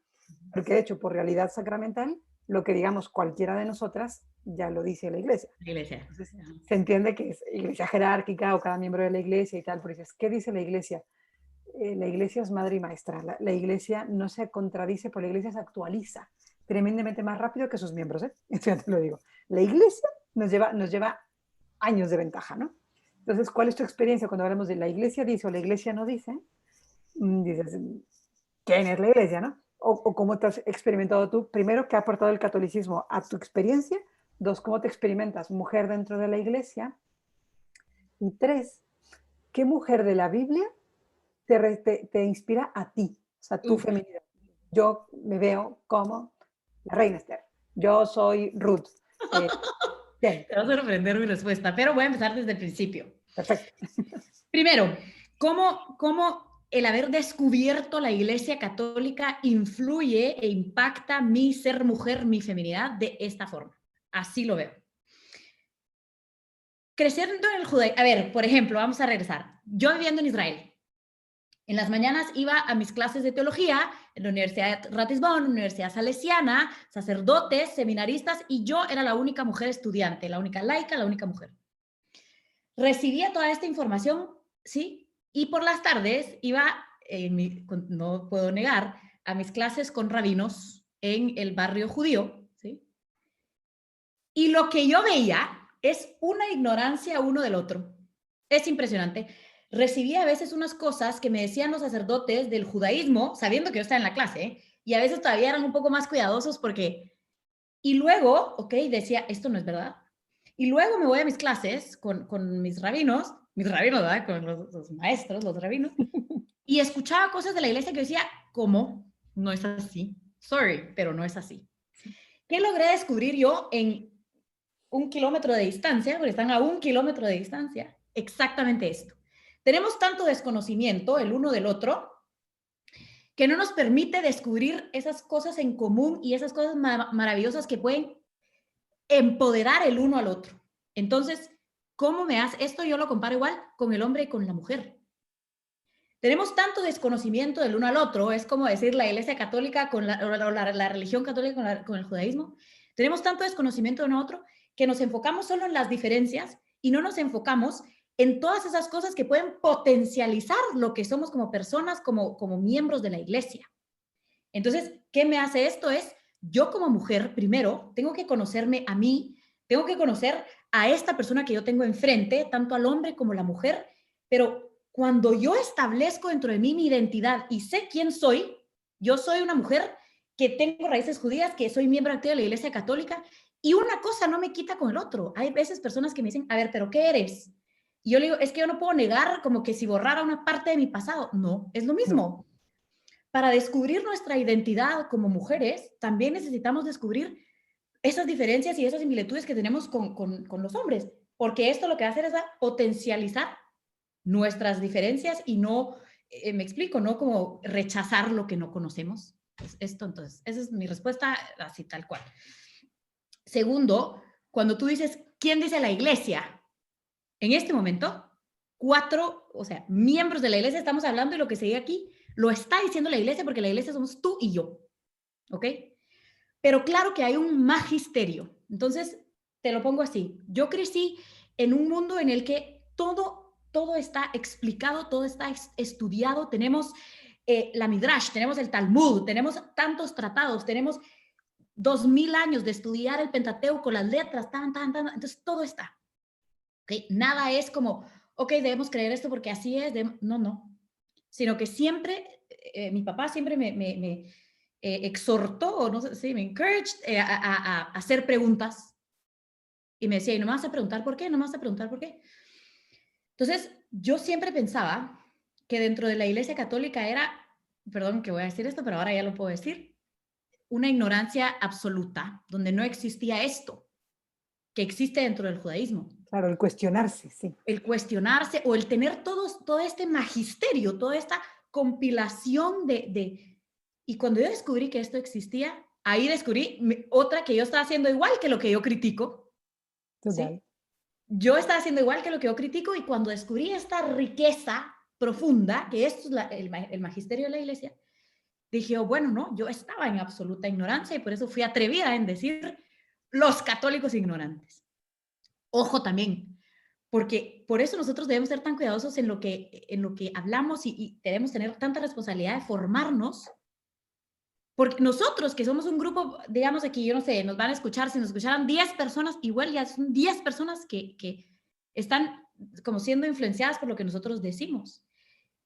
Porque de hecho, por realidad sacramental, lo que digamos cualquiera de nosotras ya lo dice la Iglesia. Entonces, se entiende que es iglesia jerárquica o cada miembro de la Iglesia y tal, pero dices, ¿qué dice la Iglesia? La Iglesia es madre y maestra. La Iglesia no se contradice, porque la Iglesia se actualiza tremendamente más rápido que sus miembros, ¿eh? Ya te lo digo. La Iglesia nos lleva años de ventaja, ¿no? Entonces, ¿cuál es tu experiencia cuando hablamos de la Iglesia dice o la Iglesia no dice? Dices, ¿quién es la Iglesia, no? O cómo te has experimentado tú, primero, qué ha aportado el catolicismo a tu experiencia, 2, cómo te experimentas mujer dentro de la Iglesia, y 3, qué mujer de la Biblia te inspira a ti, o sea, tu feminidad. Yo me veo como la reina Esther, yo soy Ruth. Te va a sorprender mi respuesta, pero voy a empezar desde el principio. Perfecto. Primero, ¿cómo el haber descubierto la Iglesia Católica influye e impacta mi ser mujer, mi feminidad de esta forma? Así lo veo. Creciendo en el judaísmo, a ver, por ejemplo, vamos a regresar. Yo viviendo en Israel, en las mañanas iba a mis clases de teología en la Universidad Ratisbon, Universidad Salesiana, sacerdotes, seminaristas, y yo era la única mujer estudiante, la única laica, la única mujer. Recibía toda esta información, ¿sí? Y por las tardes iba, no puedo negar, a mis clases con rabinos en el barrio judío, ¿sí? Y lo que yo veía es una ignorancia uno del otro. Es impresionante. Recibía a veces unas cosas que me decían los sacerdotes del judaísmo, sabiendo que yo estaba en la clase, ¿eh? Y a veces todavía eran un poco más cuidadosos porque... Y luego, ok, decía, esto no es verdad. Y luego me voy a mis clases con mis rabinos, ¿verdad? Con los maestros, los rabinos, y escuchaba cosas de la iglesia que decía, ¿cómo? No es así. Sorry, pero no es así. ¿Qué logré descubrir yo en 1 kilómetro de distancia? Porque están a 1 kilómetro de distancia. Exactamente esto. Tenemos tanto desconocimiento el uno del otro que no nos permite descubrir esas cosas en común y esas cosas maravillosas que pueden empoderar el uno al otro. Entonces, ¿cómo me hace? Esto yo lo comparo igual con el hombre y con la mujer. Tenemos tanto desconocimiento del uno al otro, es como decir la Iglesia Católica con la religión católica con el judaísmo. Tenemos tanto desconocimiento de uno a otro que nos enfocamos solo en las diferencias y no nos enfocamos en todas esas cosas que pueden potencializar lo que somos como personas, como miembros de la iglesia. Entonces, ¿qué me hace esto? Es, yo como mujer, primero, tengo que conocerme a mí, tengo que conocer a esta persona que yo tengo enfrente, tanto al hombre como a la mujer, pero cuando yo establezco dentro de mí mi identidad y sé quién soy, yo soy una mujer que tengo raíces judías, que soy miembro activo de la Iglesia Católica, y una cosa no me quita con el otro. Hay veces personas que me dicen, a ver, ¿pero qué eres? Y yo le digo, es que yo no puedo negar como que si borrara una parte de mi pasado. No, es lo mismo. Para descubrir nuestra identidad como mujeres, también necesitamos descubrir esas diferencias y esas similitudes que tenemos con los hombres, porque esto lo que va a hacer es potencializar nuestras diferencias y no, me explico, no como rechazar lo que no conocemos. Pues esto, entonces, esa es mi respuesta así tal cual. Segundo, cuando tú dices, ¿quién dice la iglesia? En este momento, 4, o sea, miembros de la iglesia estamos hablando y lo que se dice aquí lo está diciendo la iglesia porque la iglesia somos tú y yo, ¿ok? Pero claro que hay un magisterio. Entonces, te lo pongo así. Yo crecí en un mundo en el que todo está explicado, todo está estudiado. Tenemos la Midrash, tenemos el Talmud, tenemos tantos tratados, tenemos 2000 años de estudiar el Pentateuco, las letras, entonces todo está. ¿Okay? Nada es como, ok, debemos creer esto porque así es. No. Sino que siempre, mi papá siempre me exhortó, o no sé si me encouraged a hacer preguntas. Y me decía, ¿y no me vas a preguntar por qué? ¿No me vas a preguntar por qué? Entonces, yo siempre pensaba que dentro de la Iglesia Católica era, perdón que voy a decir esto, pero ahora ya lo puedo decir, una ignorancia absoluta, donde no existía esto que existe dentro del judaísmo. Claro, el cuestionarse, sí. El cuestionarse o el tener todo este magisterio, toda esta compilación Y cuando yo descubrí que esto existía, ahí descubrí otra que yo estaba haciendo igual que lo que yo critico. ¿Sí? Yo estaba haciendo igual que lo que yo critico y cuando descubrí esta riqueza profunda, que esto es el magisterio de la iglesia, dije, oh, bueno, no, yo estaba en absoluta ignorancia y por eso fui atrevida en decir los católicos ignorantes. Ojo también, porque por eso nosotros debemos ser tan cuidadosos en lo que hablamos y debemos tener tanta responsabilidad de formarnos, porque nosotros que somos un grupo, digamos aquí, yo no sé, nos van a escuchar, si nos escucharan 10 personas, igual ya son 10 personas que están como siendo influenciadas por lo que nosotros decimos.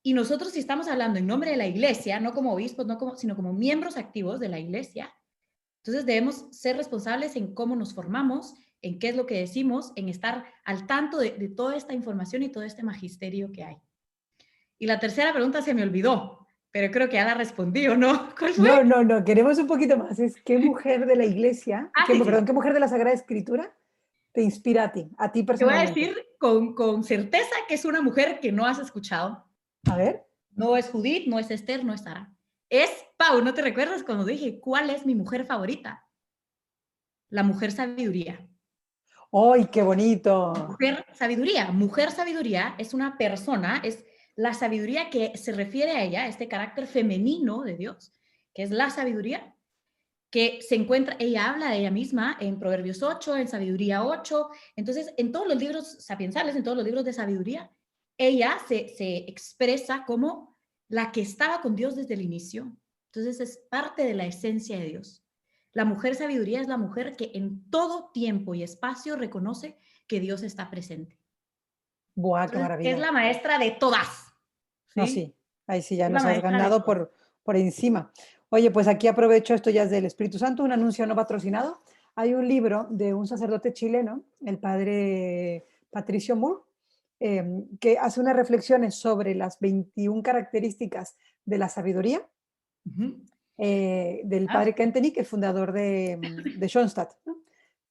Y nosotros si estamos hablando en nombre de la iglesia, no como obispos, sino como miembros activos de la iglesia, entonces debemos ser responsables en cómo nos formamos, en qué es lo que decimos, en estar al tanto de toda esta información y todo este magisterio que hay. Y la tercera pregunta se me olvidó, pero creo que ya la respondí, ¿o no? ¿Cuál fue? No, queremos un poquito más. Es ¿qué mujer de la iglesia, ¿qué mujer de la Sagrada Escritura te inspira a ti personalmente? Te voy a decir con certeza que es una mujer que no has escuchado. A ver. No es Judith, no es Esther, no es Sara. Es Pau, ¿no te recuerdas cuando dije cuál es mi mujer favorita? La mujer sabiduría. ¡Ay, qué bonito! Mujer sabiduría es una persona, es la sabiduría que se refiere a ella, este carácter femenino de Dios, que es la sabiduría, que se encuentra, ella habla de ella misma en Proverbios 8, en Sabiduría 8, entonces en todos los libros sapiensales, en todos los libros de sabiduría, ella se expresa como la que estaba con Dios desde el inicio, Entonces es parte de la esencia de Dios. La mujer sabiduría es la mujer que en todo tiempo y espacio reconoce que Dios está presente. ¡Buah, qué Entonces, maravilla! es la maestra de todas. ¿Sí? No, sí, ahí sí ya Es la nos has maestra de ganado todas. por encima. Oye, pues aquí aprovecho, esto ya es del Espíritu Santo, un anuncio no patrocinado. Hay un libro de un sacerdote chileno, el padre Patricio Moore, que hace unas reflexiones sobre las 21 características de la sabiduría Ujú. del Ah, padre Kentenich, el fundador de Schoenstatt, ¿no?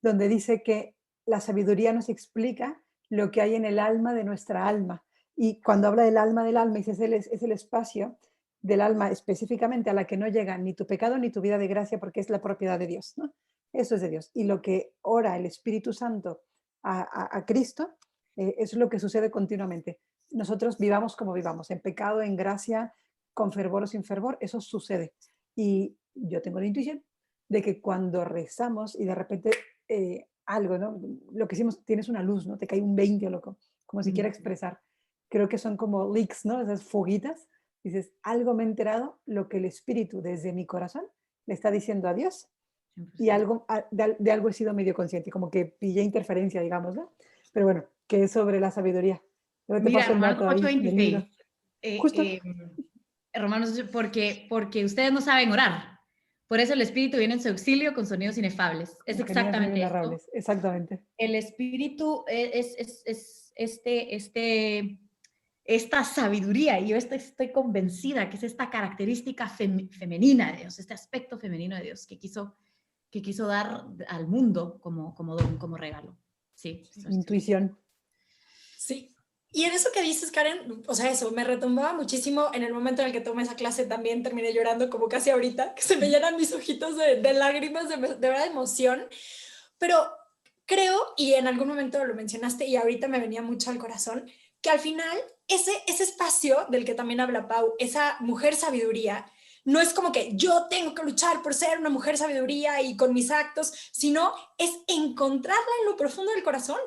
Donde dice que la sabiduría nos explica lo que hay en el alma de nuestra alma. Y cuando habla del alma, dice, es el espacio del alma específicamente a la que no llega ni tu pecado ni tu vida de gracia, porque es la propiedad de Dios, ¿no? Eso es de Dios. Y lo que ora el Espíritu Santo a Cristo, es lo que sucede continuamente. Nosotros vivamos como vivamos, en pecado, en gracia, con fervor o sin fervor, eso sucede. Y yo tengo la intuición de que cuando rezamos y de repente algo, ¿no? Lo que hicimos, tienes una luz, ¿no? Te cae un 20 loco, como si quiera expresar. Creo que son como leaks, ¿no? Esas foguitas. Dices, algo me he enterado, lo que el Espíritu desde mi corazón le está diciendo a Dios, y 100%. algo, de algo he sido medio consciente, como que pillé interferencia, digamos, ¿no? Pero bueno, que es sobre la sabiduría. Luego te Mira, paso el Romanos dato ahí del libro. 8:26. Eh, Justo. eh, Romanos, porque ustedes no saben orar. Por eso el Espíritu viene en su auxilio con sonidos inefables. Es Con gemidos exactamente esto. inenarrables, exactamente. El Espíritu es esta sabiduría, y yo estoy convencida que es esta característica femenina de Dios, este aspecto femenino de Dios que quiso dar al mundo como don, como regalo. Sí. Intuición. Sí. Y en eso que dices, Karen, o sea, eso me retumbaba muchísimo en el momento en el que tomé esa clase. También terminé llorando como casi ahorita, que se me llenan mis ojitos de lágrimas, de verdad emoción. Pero creo, y en algún momento lo mencionaste y ahorita me venía mucho al corazón, que al final ese espacio del que también habla Pau, esa mujer sabiduría, no es como que yo tengo que luchar por ser una mujer sabiduría y con mis actos, sino es encontrarla en lo profundo del corazón,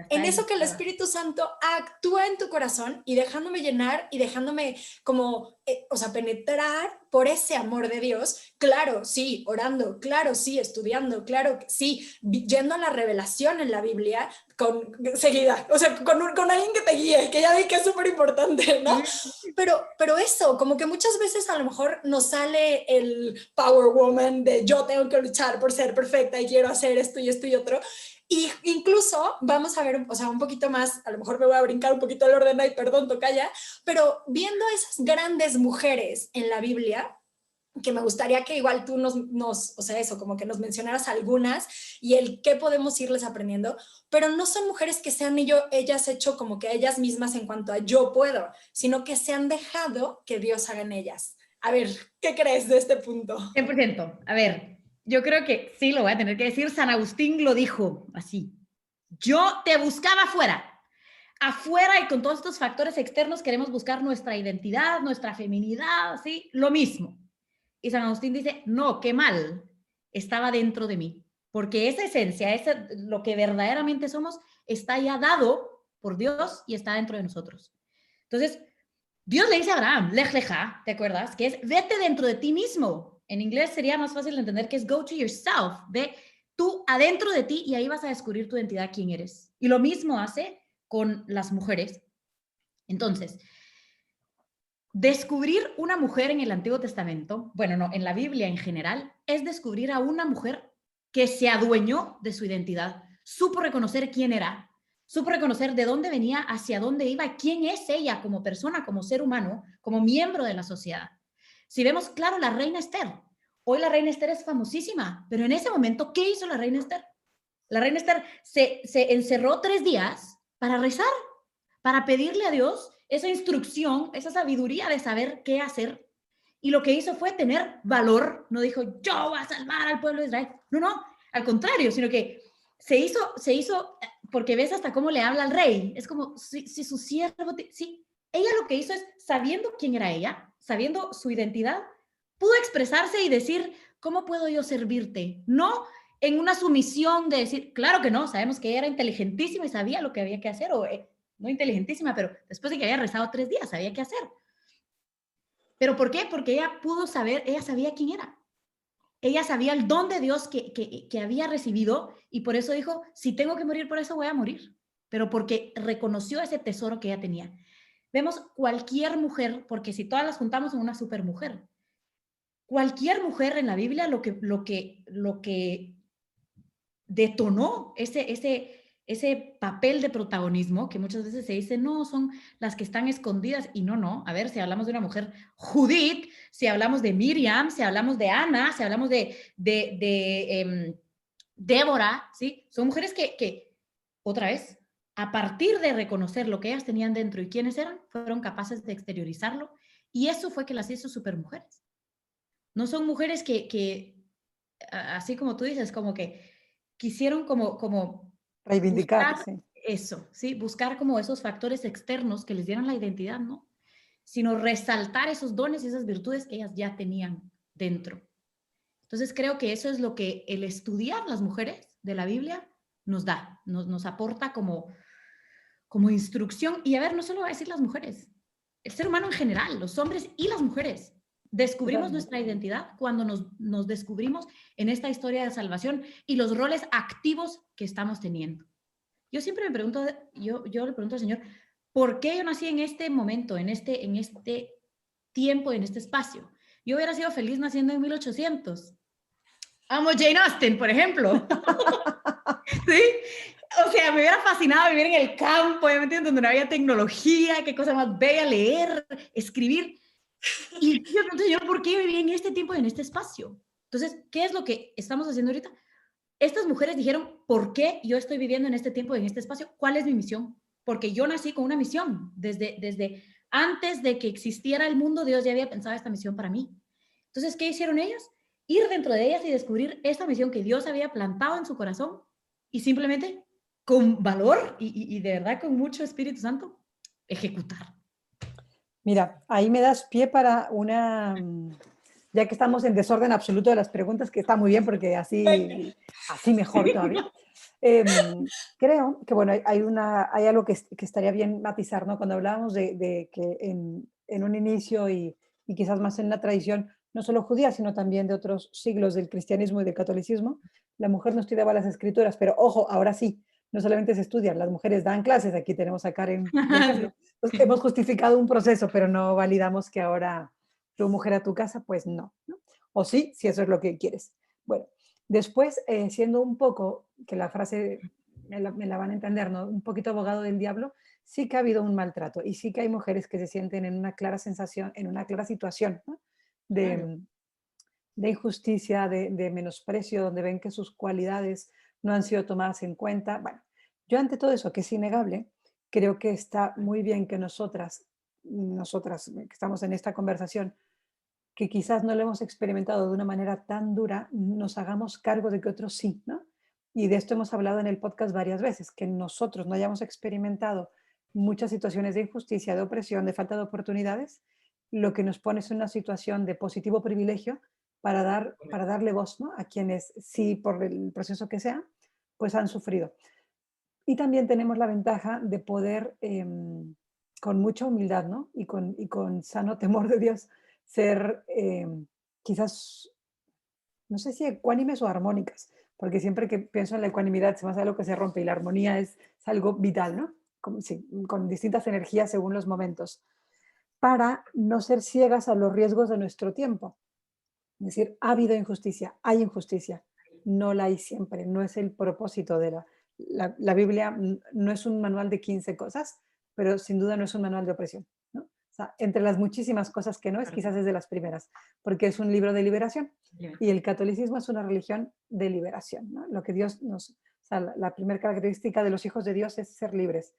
en eso que el Espíritu Santo actúa en tu corazón y dejándome llenar y dejándome como, o sea, penetrar por ese amor de Dios. Claro, sí, orando, claro, sí, estudiando, claro, sí, yendo a la revelación en la Biblia seguida, o sea, con alguien que te guíe, que ya vi que es súper importante, ¿no? Pero eso, como que muchas veces a lo mejor nos sale el power woman de yo tengo que luchar por ser perfecta y quiero hacer esto y esto y otro. Y incluso vamos a ver, o sea, un poquito más, a lo mejor me voy a brincar un poquito el orden y perdón, tocaya, pero viendo esas grandes mujeres en la Biblia, que me gustaría que igual tú o sea, eso, como que nos mencionaras algunas y el qué podemos irles aprendiendo, pero no son mujeres que se han ellas hecho como que a ellas mismas en cuanto a yo puedo, sino que se han dejado que Dios haga en ellas. A ver, ¿qué crees de este punto? 100%. A ver, yo creo que sí lo voy a tener que decir. San Agustín lo dijo así. Yo te buscaba afuera. Afuera y con todos estos factores externos queremos buscar nuestra identidad, nuestra feminidad, ¿sí? Lo mismo. Y San Agustín dice, no, qué mal, estaba dentro de mí. Porque esa esencia, lo que verdaderamente somos, está ya dado por Dios y está dentro de nosotros. Entonces, Dios le dice a Abraham, lej leja, ¿te acuerdas? Que es, vete dentro de ti mismo. En inglés sería más fácil de entender que es go to yourself. Ve tú adentro de ti y ahí vas a descubrir tu identidad, quién eres. Y lo mismo hace con las mujeres. Entonces, descubrir una mujer en el Antiguo Testamento, bueno, no, en la Biblia en general, es descubrir a una mujer que se adueñó de su identidad, supo reconocer quién era, supo reconocer de dónde venía, hacia dónde iba, quién es ella como persona, como ser humano, como miembro de la sociedad. Si vemos claro, la reina Esther. Hoy la reina Esther es famosísima, pero en ese momento, ¿qué hizo la reina Esther? La reina Esther se encerró 3 días para rezar, para pedirle a Dios esa instrucción, esa sabiduría de saber qué hacer. Y lo que hizo fue tener valor. No dijo, yo voy a salvar al pueblo de Israel. No, al contrario, sino que se hizo, porque ves hasta cómo le habla al rey. Es como, si su siervo, sí. Ella lo que hizo es, sabiendo quién era ella, sabiendo su identidad, pudo expresarse y decir, ¿cómo puedo yo servirte? No en una sumisión de decir, claro que no, sabemos que ella era inteligentísima y sabía lo que había que hacer, o no inteligentísima, pero después de que había rezado 3 días, sabía qué hacer. ¿Pero por qué? Porque ella pudo saber, ella sabía quién era. Ella sabía el don de Dios que había recibido y por eso dijo, si tengo que morir por eso, voy a morir. Pero porque reconoció ese tesoro que ella tenía. Vemos cualquier mujer, porque si todas las juntamos en una supermujer, cualquier mujer en la Biblia lo que detonó ese papel de protagonismo que muchas veces se dice, no, son las que están escondidas y no. A ver, si hablamos de una mujer Judith, si hablamos de Miriam, si hablamos de Ana, si hablamos de Débora, ¿sí? Son mujeres que, otra vez, a partir de reconocer lo que ellas tenían dentro y quiénes eran, fueron capaces de exteriorizarlo y eso fue que las hizo supermujeres. No son mujeres que así como tú dices, como que quisieron como Reivindicar, buscar sí. eso, ¿sí? Buscar como esos factores externos que les dieran la identidad, ¿no? Sino resaltar esos dones y esas virtudes que ellas ya tenían dentro. Entonces creo que eso es lo que el estudiar las mujeres de la Biblia nos da, nos aporta como instrucción. Y a ver, no solo va a decir las mujeres, el ser humano en general, los hombres y las mujeres. Descubrimos nuestra identidad cuando nos descubrimos en esta historia de salvación y los roles activos que estamos teniendo. Yo siempre me pregunto, yo le pregunto al Señor, ¿por qué yo nací en este momento, en este tiempo, en este espacio? Yo hubiera sido feliz naciendo en 1800. Amo Jane Austen, por ejemplo. ¿Sí? O sea, me hubiera fascinado vivir en el campo, obviamente, donde no había tecnología, qué cosa más bella leer, escribir. Y yo pregunto, Señor, ¿por qué viví en este tiempo y en este espacio? Entonces, ¿qué es lo que estamos haciendo ahorita? Estas mujeres dijeron, ¿por qué yo estoy viviendo en este tiempo y en este espacio? ¿Cuál es mi misión? Porque yo nací con una misión. Desde antes de que existiera el mundo, Dios ya había pensado esta misión para mí. Entonces, ¿qué hicieron ellas? Ir dentro de ellas y descubrir esta misión que Dios había plantado en su corazón y simplemente con valor y de verdad con mucho Espíritu Santo, ejecutar. Mira, ahí me das pie para una, ya que estamos en desorden absoluto de las preguntas, que está muy bien porque así mejor todavía. Creo que, bueno, hay algo que estaría bien matizar, ¿no? Cuando hablábamos de que en un inicio y quizás más en una tradición, no solo judía, sino también de otros siglos del cristianismo y del catolicismo, la mujer no estudiaba las escrituras, pero ojo, ahora sí, no solamente se estudian, las mujeres dan clases, aquí tenemos a Karen de ejemplo. Entonces, hemos justificado un proceso, pero no validamos que ahora tu mujer a tu casa, pues no, ¿no? O sí, si eso es lo que quieres. Bueno, después, siendo un poco, que la frase me la van a entender, ¿no? Un poquito abogado del diablo, sí que ha habido un maltrato y sí que hay mujeres que se sienten en una clara sensación, en una clara situación, ¿no? Claro. De injusticia, de menosprecio, donde ven que sus cualidades no han sido tomadas en cuenta. Bueno, yo ante todo eso, que es innegable, creo que está muy bien que nosotras que estamos en esta conversación, que quizás no lo hemos experimentado de una manera tan dura, nos hagamos cargo de que otros sí, ¿no? Y de esto hemos hablado en el podcast varias veces, que nosotros no hayamos experimentado muchas situaciones de injusticia, de opresión, de falta de oportunidades, lo que nos pone es en una situación de positivo privilegio para darle voz, ¿no? A quienes sí, por el proceso que sea, pues han sufrido. Y también tenemos la ventaja de poder, con mucha humildad, ¿no? Y con sano temor de Dios, ser quizás, no sé si ecuánimes o armónicas, porque siempre que pienso en la ecuanimidad se me hace algo que se rompe y la armonía es algo vital, ¿no? Sí, con distintas energías según los momentos, para no ser ciegas a los riesgos de nuestro tiempo. Es decir, ha habido injusticia, hay injusticia, no la hay siempre, no es el propósito de la Biblia, no es un manual de 15 cosas, pero sin duda no es un manual de opresión, ¿no? O sea, entre las muchísimas cosas que no es, quizás es de las primeras, porque es un libro de liberación y el catolicismo es una religión de liberación, ¿no? Lo que Dios nos, o sea, la primera característica de los hijos de Dios es ser libres.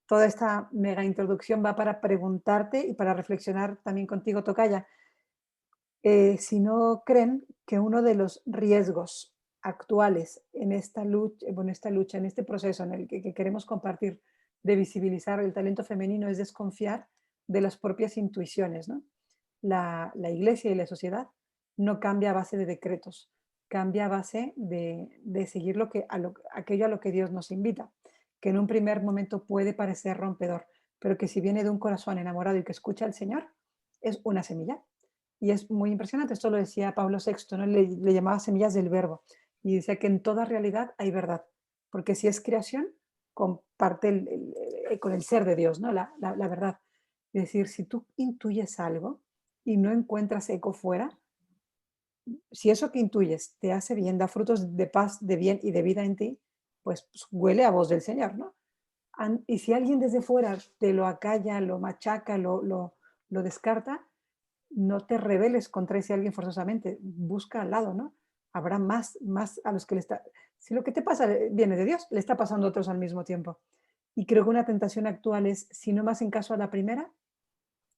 Toda esta mega introducción va para preguntarte y para reflexionar también contigo, Tocaya, si no creen que uno de los riesgos actuales en esta lucha, en este proceso en el que queremos compartir de visibilizar el talento femenino es desconfiar de las propias intuiciones, ¿no? La iglesia y la sociedad no cambia a base de decretos, cambia a base de seguir aquello a lo que Dios nos invita, que en un primer momento puede parecer rompedor, pero que si viene de un corazón enamorado y que escucha al Señor, es una semilla. Y es muy impresionante, esto lo decía Pablo VI, ¿no? Le llamaba semillas del verbo. Y decía que en toda realidad hay verdad, porque si es creación, comparte con el ser de Dios, ¿no? La verdad. Es decir, si tú intuyes algo y no encuentras eco fuera, si eso que intuyes te hace bien, da frutos de paz, de bien y de vida en ti, pues huele a voz del Señor, ¿no? Y si alguien desde fuera te lo acalla, lo machaca, lo descarta, no te rebeles contra ese alguien forzosamente, busca al lado, ¿no? Habrá más a los que le está... Si lo que te pasa viene de Dios, le está pasando a otros al mismo tiempo. Y creo que una tentación actual es, si no me hacen caso a la primera,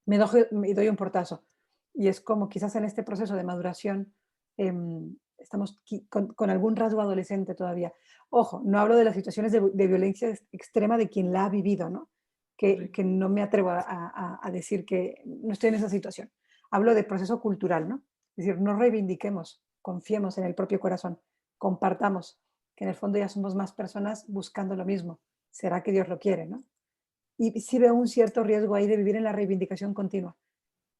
me doy un portazo. Y es como quizás en este proceso de maduración estamos con algún rasgo adolescente todavía. Ojo, no hablo de las situaciones de violencia extrema de quien la ha vivido, ¿no? Que no me atrevo a decir que no estoy en esa situación. Hablo de proceso cultural, ¿no? Es decir, no reivindiquemos, confiemos en el propio corazón, compartamos, que en el fondo ya somos más personas buscando lo mismo. ¿Será que Dios lo quiere, no? Y sí veo un cierto riesgo ahí de vivir en la reivindicación continua.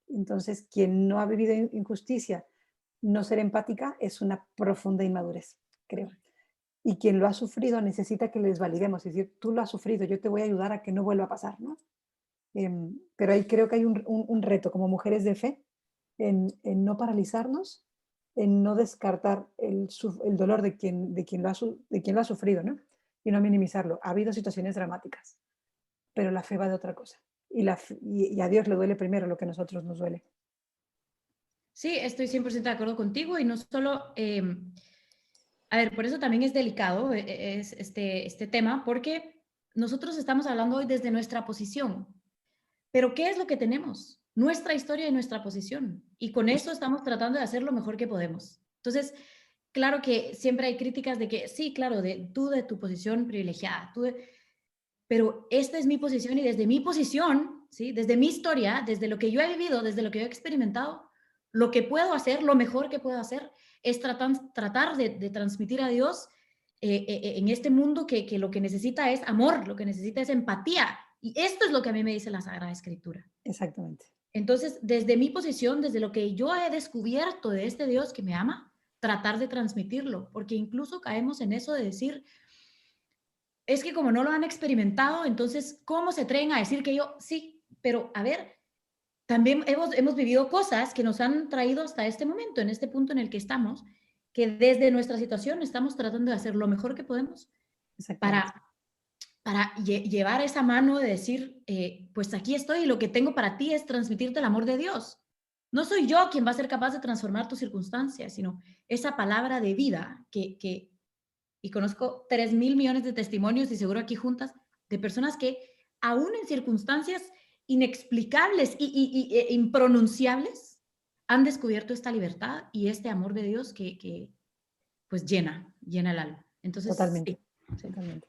Entonces, quien no ha vivido injusticia, no ser empática es una profunda inmadurez, creo. Y quien lo ha sufrido necesita que les validemos, es decir, tú lo has sufrido, yo te voy a ayudar a que no vuelva a pasar, ¿no? Pero ahí creo que hay un reto como mujeres de fe en no paralizarnos, en no descartar el dolor de quien lo ha sufrido, ¿no? Y no minimizarlo. Ha habido situaciones dramáticas, pero la fe va de otra cosa. Y a Dios le duele primero lo que a nosotros nos duele. Sí, estoy 100% de acuerdo contigo y no solo, a ver, por eso también es delicado es este tema, porque nosotros estamos hablando hoy desde nuestra posición, pero ¿qué es lo que tenemos? Nuestra historia y nuestra posición. Y con eso estamos tratando de hacer lo mejor que podemos. Entonces, claro que siempre hay críticas de que, sí, claro, tú de tu posición privilegiada, pero esta es mi posición y desde mi posición, ¿sí? Desde mi historia, desde lo que yo he vivido, desde lo que yo he experimentado, lo que puedo hacer, lo mejor que puedo hacer, es tratar de transmitir a Dios en este mundo que lo que necesita es amor, lo que necesita es empatía. Y esto es lo que a mí me dice la Sagrada Escritura. Exactamente. Entonces, desde mi posición, desde lo que yo he descubierto de este Dios que me ama, tratar de transmitirlo, porque incluso caemos en eso de decir, es que como no lo han experimentado, entonces, ¿cómo se atreven a decir que yo sí? Pero a ver, también hemos vivido cosas que nos han traído hasta este momento, en este punto en el que estamos, que desde nuestra situación estamos tratando de hacer lo mejor que podemos para llevar esa mano de decir, pues aquí estoy y lo que tengo para ti es transmitirte el amor de Dios. No soy yo quien va a ser capaz de transformar tus circunstancias, sino esa palabra de vida y conozco 3,000 millones de testimonios y seguro aquí juntas, de personas que aún en circunstancias inexplicables e impronunciables han descubierto esta libertad y este amor de Dios que pues llena el alma. Entonces, totalmente, sí. Totalmente.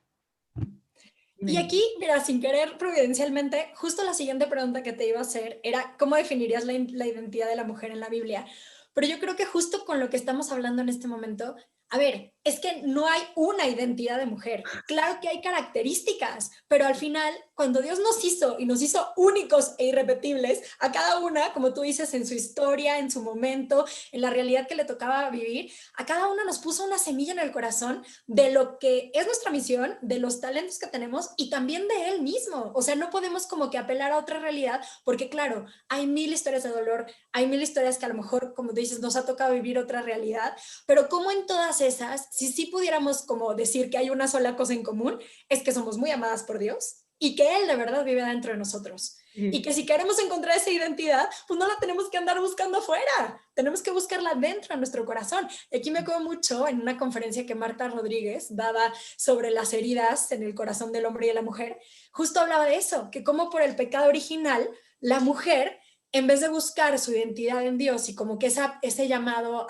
Y aquí, mira, sin querer, providencialmente, justo la siguiente pregunta que te iba a hacer era ¿cómo definirías la identidad de la mujer en la Biblia? Pero yo creo que justo con lo que estamos hablando en este momento, a ver, es que no hay una identidad de mujer. Claro que hay características, pero al final, cuando Dios nos hizo y nos hizo únicos e irrepetibles, a cada una, como tú dices, en su historia, en su momento, en la realidad que le tocaba vivir, a cada una nos puso una semilla en el corazón de lo que es nuestra misión, de los talentos que tenemos y también de Él mismo. O sea, no podemos como que apelar a otra realidad porque, claro, hay 1000 historias de dolor, hay 1000 historias que a lo mejor, como tú dices, nos ha tocado vivir otra realidad, pero como en todas esas, si sí pudiéramos como decir que hay una sola cosa en común, es que somos muy amadas por Dios y que Él de verdad vive dentro de nosotros. Y que si queremos encontrar esa identidad, pues no la tenemos que andar buscando afuera, tenemos que buscarla dentro de nuestro corazón. Y aquí me acuerdo mucho en una conferencia que Marta Rodríguez daba sobre las heridas en el corazón del hombre y de la mujer, justo hablaba de eso, que como por el pecado original, la mujer, en vez de buscar su identidad en Dios y como que ese llamado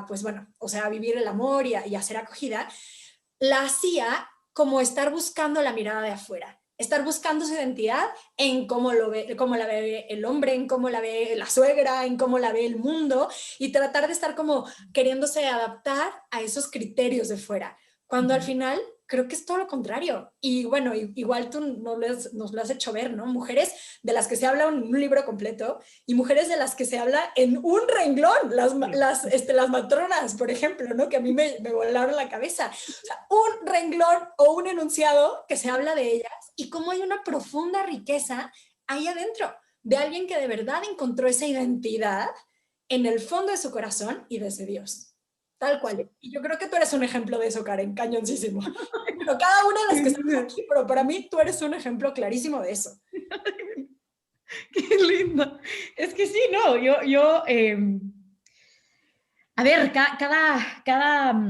pues bueno, o sea, a vivir el amor y a ser acogida, la hacía como estar buscando la mirada de afuera, estar buscando su identidad en cómo la ve el hombre, en cómo la ve la suegra, en cómo la ve el mundo y tratar de estar como queriéndose adaptar a esos criterios de fuera. Cuando al final creo que es todo lo contrario. Y bueno, igual tú nos lo has hecho ver, ¿no? Mujeres de las que se habla en un libro completo y mujeres de las que se habla en un renglón, las matronas, por ejemplo, ¿no? Que a mí me volaron la cabeza. O sea, un renglón o un enunciado que se habla de ellas y cómo hay una profunda riqueza ahí adentro de alguien que de verdad encontró esa identidad en el fondo de su corazón y desde Dios. Tal cual. Y yo creo que tú eres un ejemplo de eso, Karen, cañoncísimo. Pero cada una de las que estamos aquí, pero para mí tú eres un ejemplo clarísimo de eso. Qué lindo. Es que sí, no, a ver, cada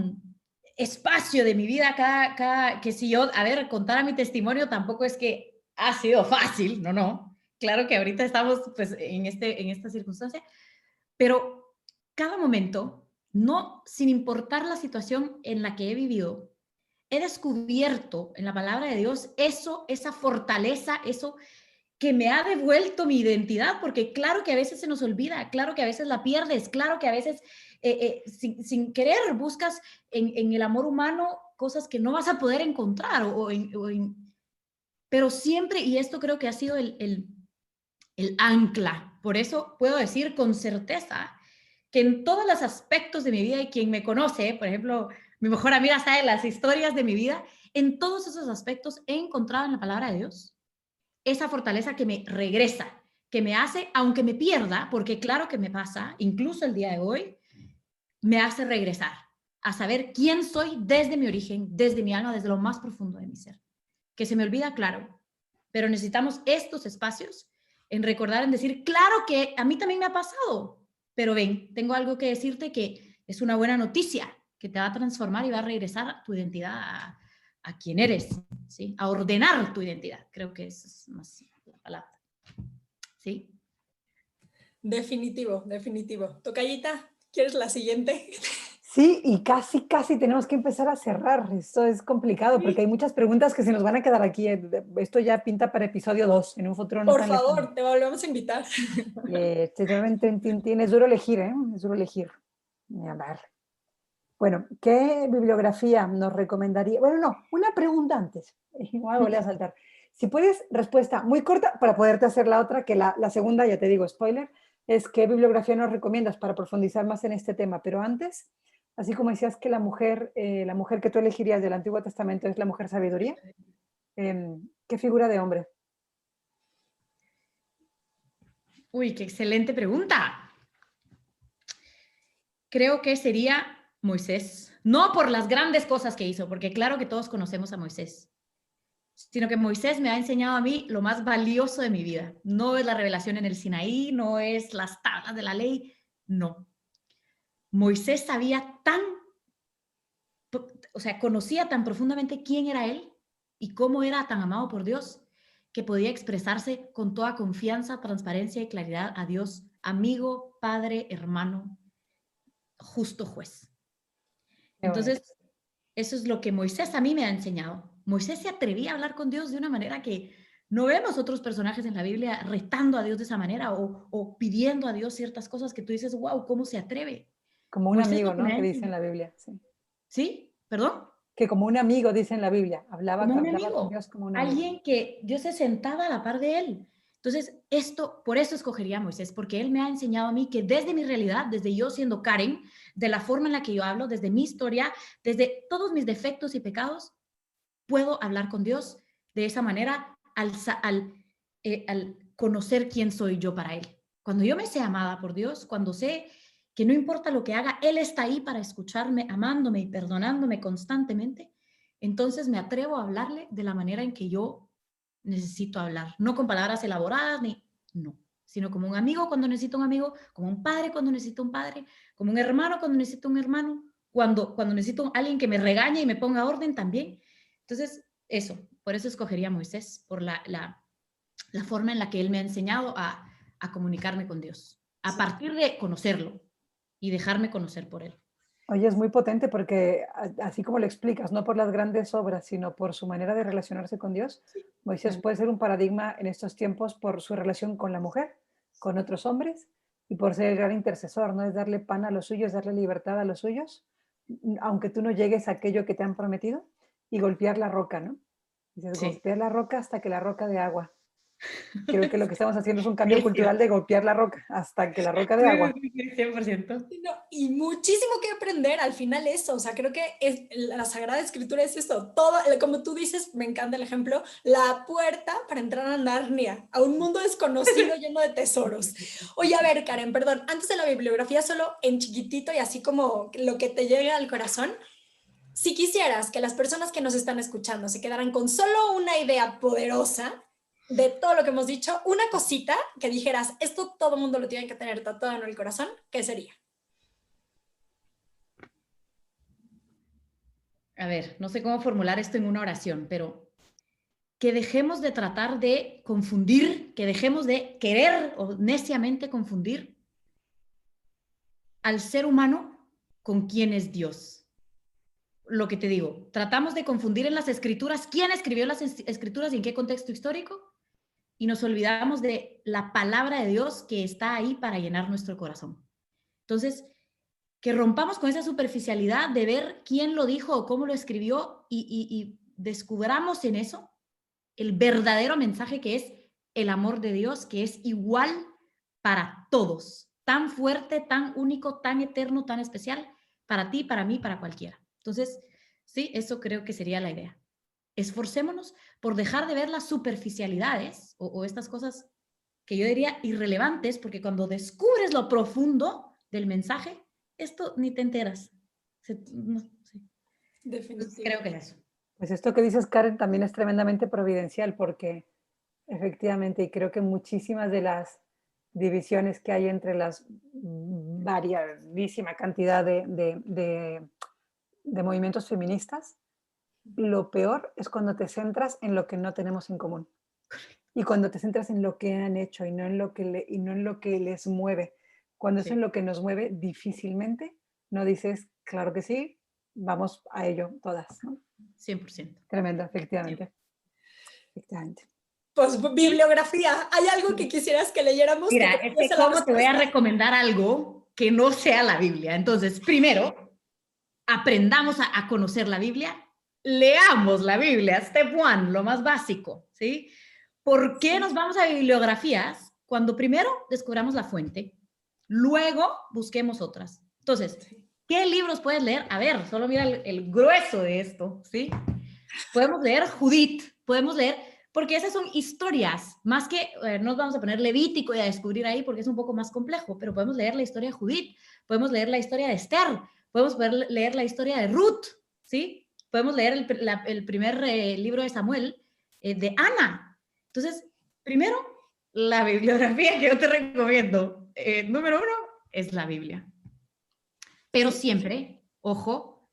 espacio de mi vida, que si yo, a ver, contara mi testimonio tampoco es que ha sido fácil, no. Claro que ahorita estamos pues en esta circunstancia, pero cada momento, no, sin importar la situación en la que he vivido, he descubierto en la palabra de Dios esa fortaleza, eso que me ha devuelto mi identidad, porque claro que a veces se nos olvida, claro que a veces la pierdes, claro que a veces sin querer buscas en el amor humano cosas que no vas a poder encontrar, pero siempre, y esto creo que ha sido el ancla, por eso puedo decir con certeza que en todos los aspectos de mi vida, y quien me conoce, por ejemplo, mi mejor amiga sabe las historias de mi vida, en todos esos aspectos he encontrado en la palabra de Dios esa fortaleza que me regresa, que me hace, aunque me pierda, porque claro que me pasa, incluso el día de hoy, me hace regresar a saber quién soy desde mi origen, desde mi alma, desde lo más profundo de mi ser. Que se me olvida, claro, pero necesitamos estos espacios en recordar, en decir, claro que a mí también me ha pasado, pero ven, tengo algo que decirte que es una buena noticia, que te va a transformar y va a regresar a tu identidad, a quién eres, ¿sí? A ordenar tu identidad. Creo que esa es más la palabra. ¿Sí? Definitivo. Tocayita, ¿quieres la siguiente? Sí, y casi tenemos que empezar a cerrar. Esto es complicado porque hay muchas preguntas que se nos van a quedar aquí. Esto ya pinta para episodio 2, en un futuro no Por tan favor, lejano. te volvemos a invitar. Es duro elegir, ¿eh? Es duro elegir. A ver. Bueno, ¿qué bibliografía nos recomendaría? Bueno, no, una pregunta antes. Igual volví a saltar. Si puedes, respuesta muy corta para poderte hacer la otra, que la segunda, ya te digo, spoiler, es qué bibliografía nos recomiendas para profundizar más en este tema. Pero antes, así como decías que la mujer que tú elegirías del Antiguo Testamento es la mujer sabiduría, ¿qué figura de hombre? Uy, qué excelente pregunta. Creo que sería Moisés. No por las grandes cosas que hizo, porque claro que todos conocemos a Moisés, sino que Moisés me ha enseñado a mí lo más valioso de mi vida. No es la revelación en el Sinaí, no es las tablas de la ley, no. Moisés sabía conocía tan profundamente quién era él y cómo era tan amado por Dios, que podía expresarse con toda confianza, transparencia y claridad a Dios, amigo, padre, hermano, justo juez. Entonces, eso es lo que Moisés a mí me ha enseñado. Moisés se atrevía a hablar con Dios de una manera que no vemos otros personajes en la Biblia retando a Dios de esa manera o pidiendo a Dios ciertas cosas que tú dices, wow, ¿cómo se atreve? Como un Moisés amigo, lo que me ¿no? ha Que dice en enseñado. la Biblia. Sí. ¿Sí? ¿Perdón? Que como un amigo, dice en la Biblia. Como un Hablaba con amigo, Dios como un amigo. alguien que Dios se sentaba a la par de él. Entonces, por eso escogería a Moisés, porque él me ha enseñado a mí que desde mi realidad, desde yo siendo Karen, de la forma en la que yo hablo, desde mi historia, desde todos mis defectos y pecados, puedo hablar con Dios de esa manera al conocer quién soy yo para Él. Cuando yo me sé amada por Dios, cuando sé que no importa lo que haga, Él está ahí para escucharme, amándome y perdonándome constantemente, entonces me atrevo a hablarle de la manera en que yo necesito hablar, no con palabras elaboradas, no, sino como un amigo cuando necesito un amigo, como un padre cuando necesito un padre, como un hermano cuando necesito un hermano, cuando necesito a alguien que me regañe y me ponga orden también. Entonces, por eso escogería a Moisés, por la forma en la que él me ha enseñado a comunicarme con Dios, a partir de conocerlo y dejarme conocer por él. Oye, es muy potente porque así como lo explicas, no por las grandes obras, sino por su manera de relacionarse con Dios, Moisés puede ser un paradigma en estos tiempos por su relación con la mujer, con otros hombres y por ser el gran intercesor, ¿no? Es darle pan a los suyos, darle libertad a los suyos, aunque tú no llegues a aquello que te han prometido. y golpear la roca, ¿no? Dices, Sí. golpear la roca hasta que la roca dé agua. Creo que lo que estamos haciendo es un cambio cultural de golpear la roca hasta que la roca dé agua. Sí, 100%. No, y muchísimo que aprender al final eso, o sea, creo que la Sagrada Escritura es esto, todo, como tú dices, me encanta el ejemplo, la puerta para entrar a Narnia, a un mundo desconocido lleno de tesoros. Oye, a ver, Karen, perdón, antes de la bibliografía, solo en chiquitito y así como lo que te llegue al corazón, si quisieras que las personas que nos están escuchando se quedaran con solo una idea poderosa de todo lo que hemos dicho, una cosita que dijeras, esto todo el mundo lo tiene que tener tatuado en el corazón, ¿qué sería? A ver, no sé cómo formular esto en una oración, pero que dejemos de tratar de confundir, que dejemos de querer o neciamente confundir al ser humano con quién es Dios. Lo que te digo, tratamos de confundir en las escrituras quién escribió las escrituras y en qué contexto histórico, y nos olvidamos de la palabra de Dios que está ahí para llenar nuestro corazón. Entonces, que rompamos con esa superficialidad de ver quién lo dijo o cómo lo escribió y descubramos en eso el verdadero mensaje que es el amor de Dios, que es igual para todos, tan fuerte, tan único, tan eterno, tan especial, para ti, para mí, para cualquiera. Entonces, sí, eso creo que sería la idea. Esforcémonos por dejar de ver las superficialidades o estas cosas que yo diría irrelevantes, porque cuando descubres lo profundo del mensaje, esto ni te enteras. No, sí. Definitivamente. Creo que es eso. Pues esto que dices, Karen, también es tremendamente providencial porque efectivamente, y creo que muchísimas de las divisiones que hay entre las variadísima cantidad de movimientos feministas, lo peor es cuando te centras en lo que no tenemos en común. Y cuando te centras en lo que han hecho y no en lo que les mueve. Cuando es en lo que nos mueve, difícilmente no dices, claro que sí, vamos a ello todas, ¿no? 100%. Tremendo, efectivamente. Efectivamente. Pues bibliografía, ¿hay algo que quisieras que leyéramos? Mira, es que cómo te voy a recomendar algo que no sea la Biblia. Entonces, primero, aprendamos a conocer la Biblia, leamos la Biblia, step one, lo más básico, ¿sí? ¿Por qué nos vamos a bibliografías? Cuando primero descubramos la fuente, luego busquemos otras. Entonces, ¿qué libros puedes leer? A ver, solo mira el grueso de esto, ¿sí? Podemos leer Judith, podemos leer, porque esas son historias, más que nos vamos a poner Levítico y a descubrir ahí porque es un poco más complejo, pero podemos leer la historia de Judith, podemos leer la historia de Esther, podemos leer la historia de Ruth, ¿sí? Podemos leer el primer libro de Samuel, de Ana. Entonces, primero, la bibliografía que yo te recomiendo, número uno, es la Biblia. Pero siempre, ojo,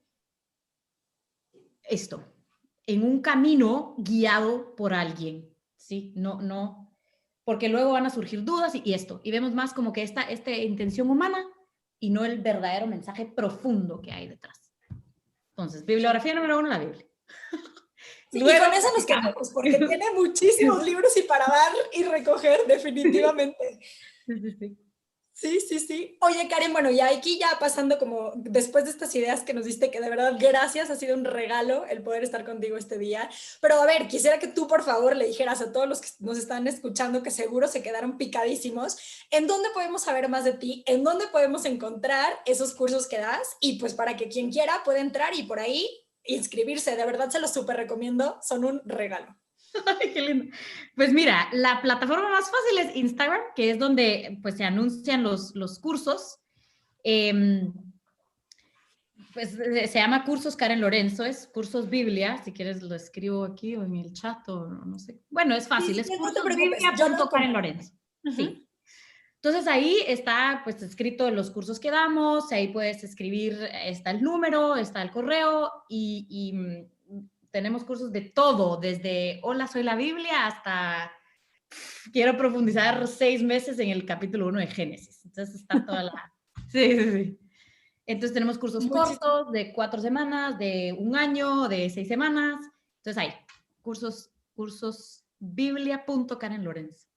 esto, en un camino guiado por alguien, ¿sí? No, porque luego van a surgir dudas y esto, y vemos más como que esta intención humana y no el verdadero mensaje profundo que hay detrás. Entonces, bibliografía número uno, la Biblia. Sí, luego, y con eso nos quedamos, porque tiene muchísimos libros y para dar y recoger, definitivamente. Sí. Oye, Karen, bueno, y aquí ya pasando como después de estas ideas que nos diste, que de verdad, gracias, ha sido un regalo el poder estar contigo este día. Pero a ver, quisiera que tú, por favor, le dijeras a todos los que nos están escuchando, que seguro se quedaron picadísimos, ¿en dónde podemos saber más de ti? ¿En dónde podemos encontrar esos cursos que das? Y pues para que quien quiera pueda entrar y por ahí inscribirse. De verdad se los súper recomiendo, son un regalo. Ay, qué lindo. Pues mira, la plataforma más fácil es Instagram, que es donde pues se anuncian los cursos. Pues se llama Cursos Karen Lorenzo, es Cursos Biblia, si quieres lo escribo aquí o en el chat o no sé. Bueno, es fácil, es cursosbiblia.Karen Lorenzo. Sí. Entonces ahí está pues escrito los cursos que damos, ahí puedes escribir, está el número, está el correo y tenemos cursos de todo, desde hola, soy la Biblia hasta quiero profundizar 6 meses en el capítulo 1 de Génesis. Entonces está toda la... Sí. Entonces tenemos cursos cortos de 4 semanas, de 1 año, de 6 semanas. Entonces hay cursos biblia.Karen Lorenzo.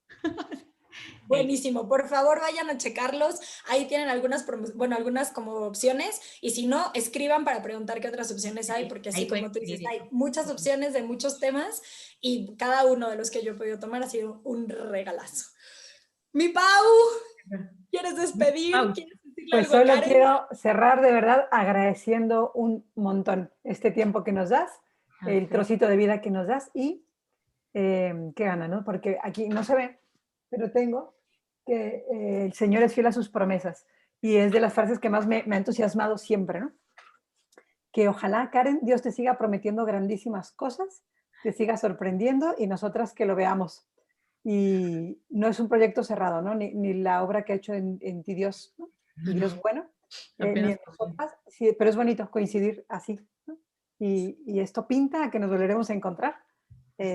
Buenísimo, por favor vayan a checarlos, ahí tienen algunas como opciones y si no, escriban para preguntar qué otras opciones hay, porque así como tú dices, hay muchas opciones de muchos temas y cada uno de los que yo he podido tomar ha sido un regalazo. Mi Pau, ¿quieres despedir? ¿Quieres decirle pues algo a solo Karen? quiero cerrar de verdad agradeciendo un montón este tiempo que nos das, el trocito de vida que nos das y qué gana, ¿no? Porque aquí no se ve, pero tengo que el Señor es fiel a sus promesas y es de las frases que más me ha entusiasmado siempre, ¿no? Que ojalá, Karen, Dios te siga prometiendo grandísimas cosas, te siga sorprendiendo y nosotras que lo veamos. Y no es un proyecto cerrado, ¿no? Ni la obra que ha hecho en ti Dios, ¿no? Y Dios bueno, ni en nosotras, sí, pero es bonito coincidir así, ¿no? Y esto pinta a que nos volveremos a encontrar,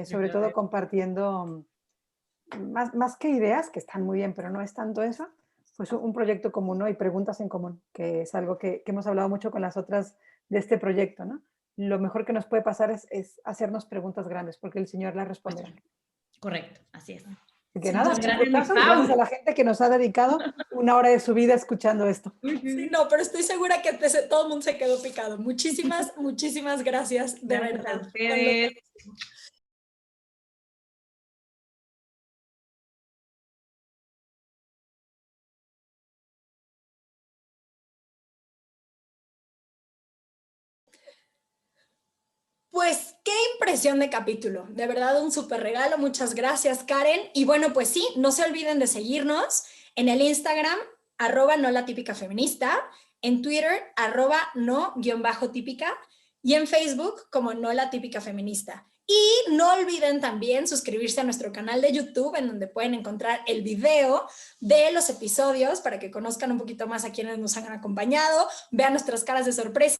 sobre todo compartiendo más que ideas, que están muy bien, pero no es tanto eso, pues un proyecto común, ¿no? Y preguntas en común, que es algo que hemos hablado mucho con las otras de este proyecto, ¿no? Lo mejor que nos puede pasar es hacernos preguntas grandes, porque el Señor las responderá. Correcto, así es. Así que nada, gracias gracias a la gente que nos ha dedicado una hora de su vida escuchando esto. Sí, no, pero estoy segura que todo el mundo se quedó picado. Muchísimas, muchísimas gracias, de verdad. A ustedes. Pues qué impresión de capítulo, de verdad un súper regalo, muchas gracias Karen. Y bueno, pues sí, no se olviden de seguirnos en el Instagram, @nolatípicafeminista, en Twitter, @no_típica y en Facebook como No la Típica Feminista. Y no olviden también suscribirse a nuestro canal de YouTube, en donde pueden encontrar el video de los episodios para que conozcan un poquito más a quienes nos han acompañado, vean nuestras caras de sorpresa.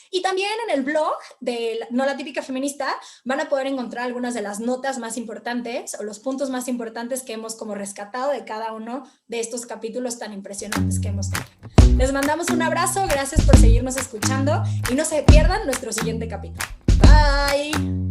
Y también en el blog de No la Típica Feminista van a poder encontrar algunas de las notas más importantes o los puntos más importantes que hemos como rescatado de cada uno de estos capítulos tan impresionantes que hemos tenido. Les mandamos un abrazo, gracias por seguirnos escuchando y no se pierdan nuestro siguiente capítulo. Bye.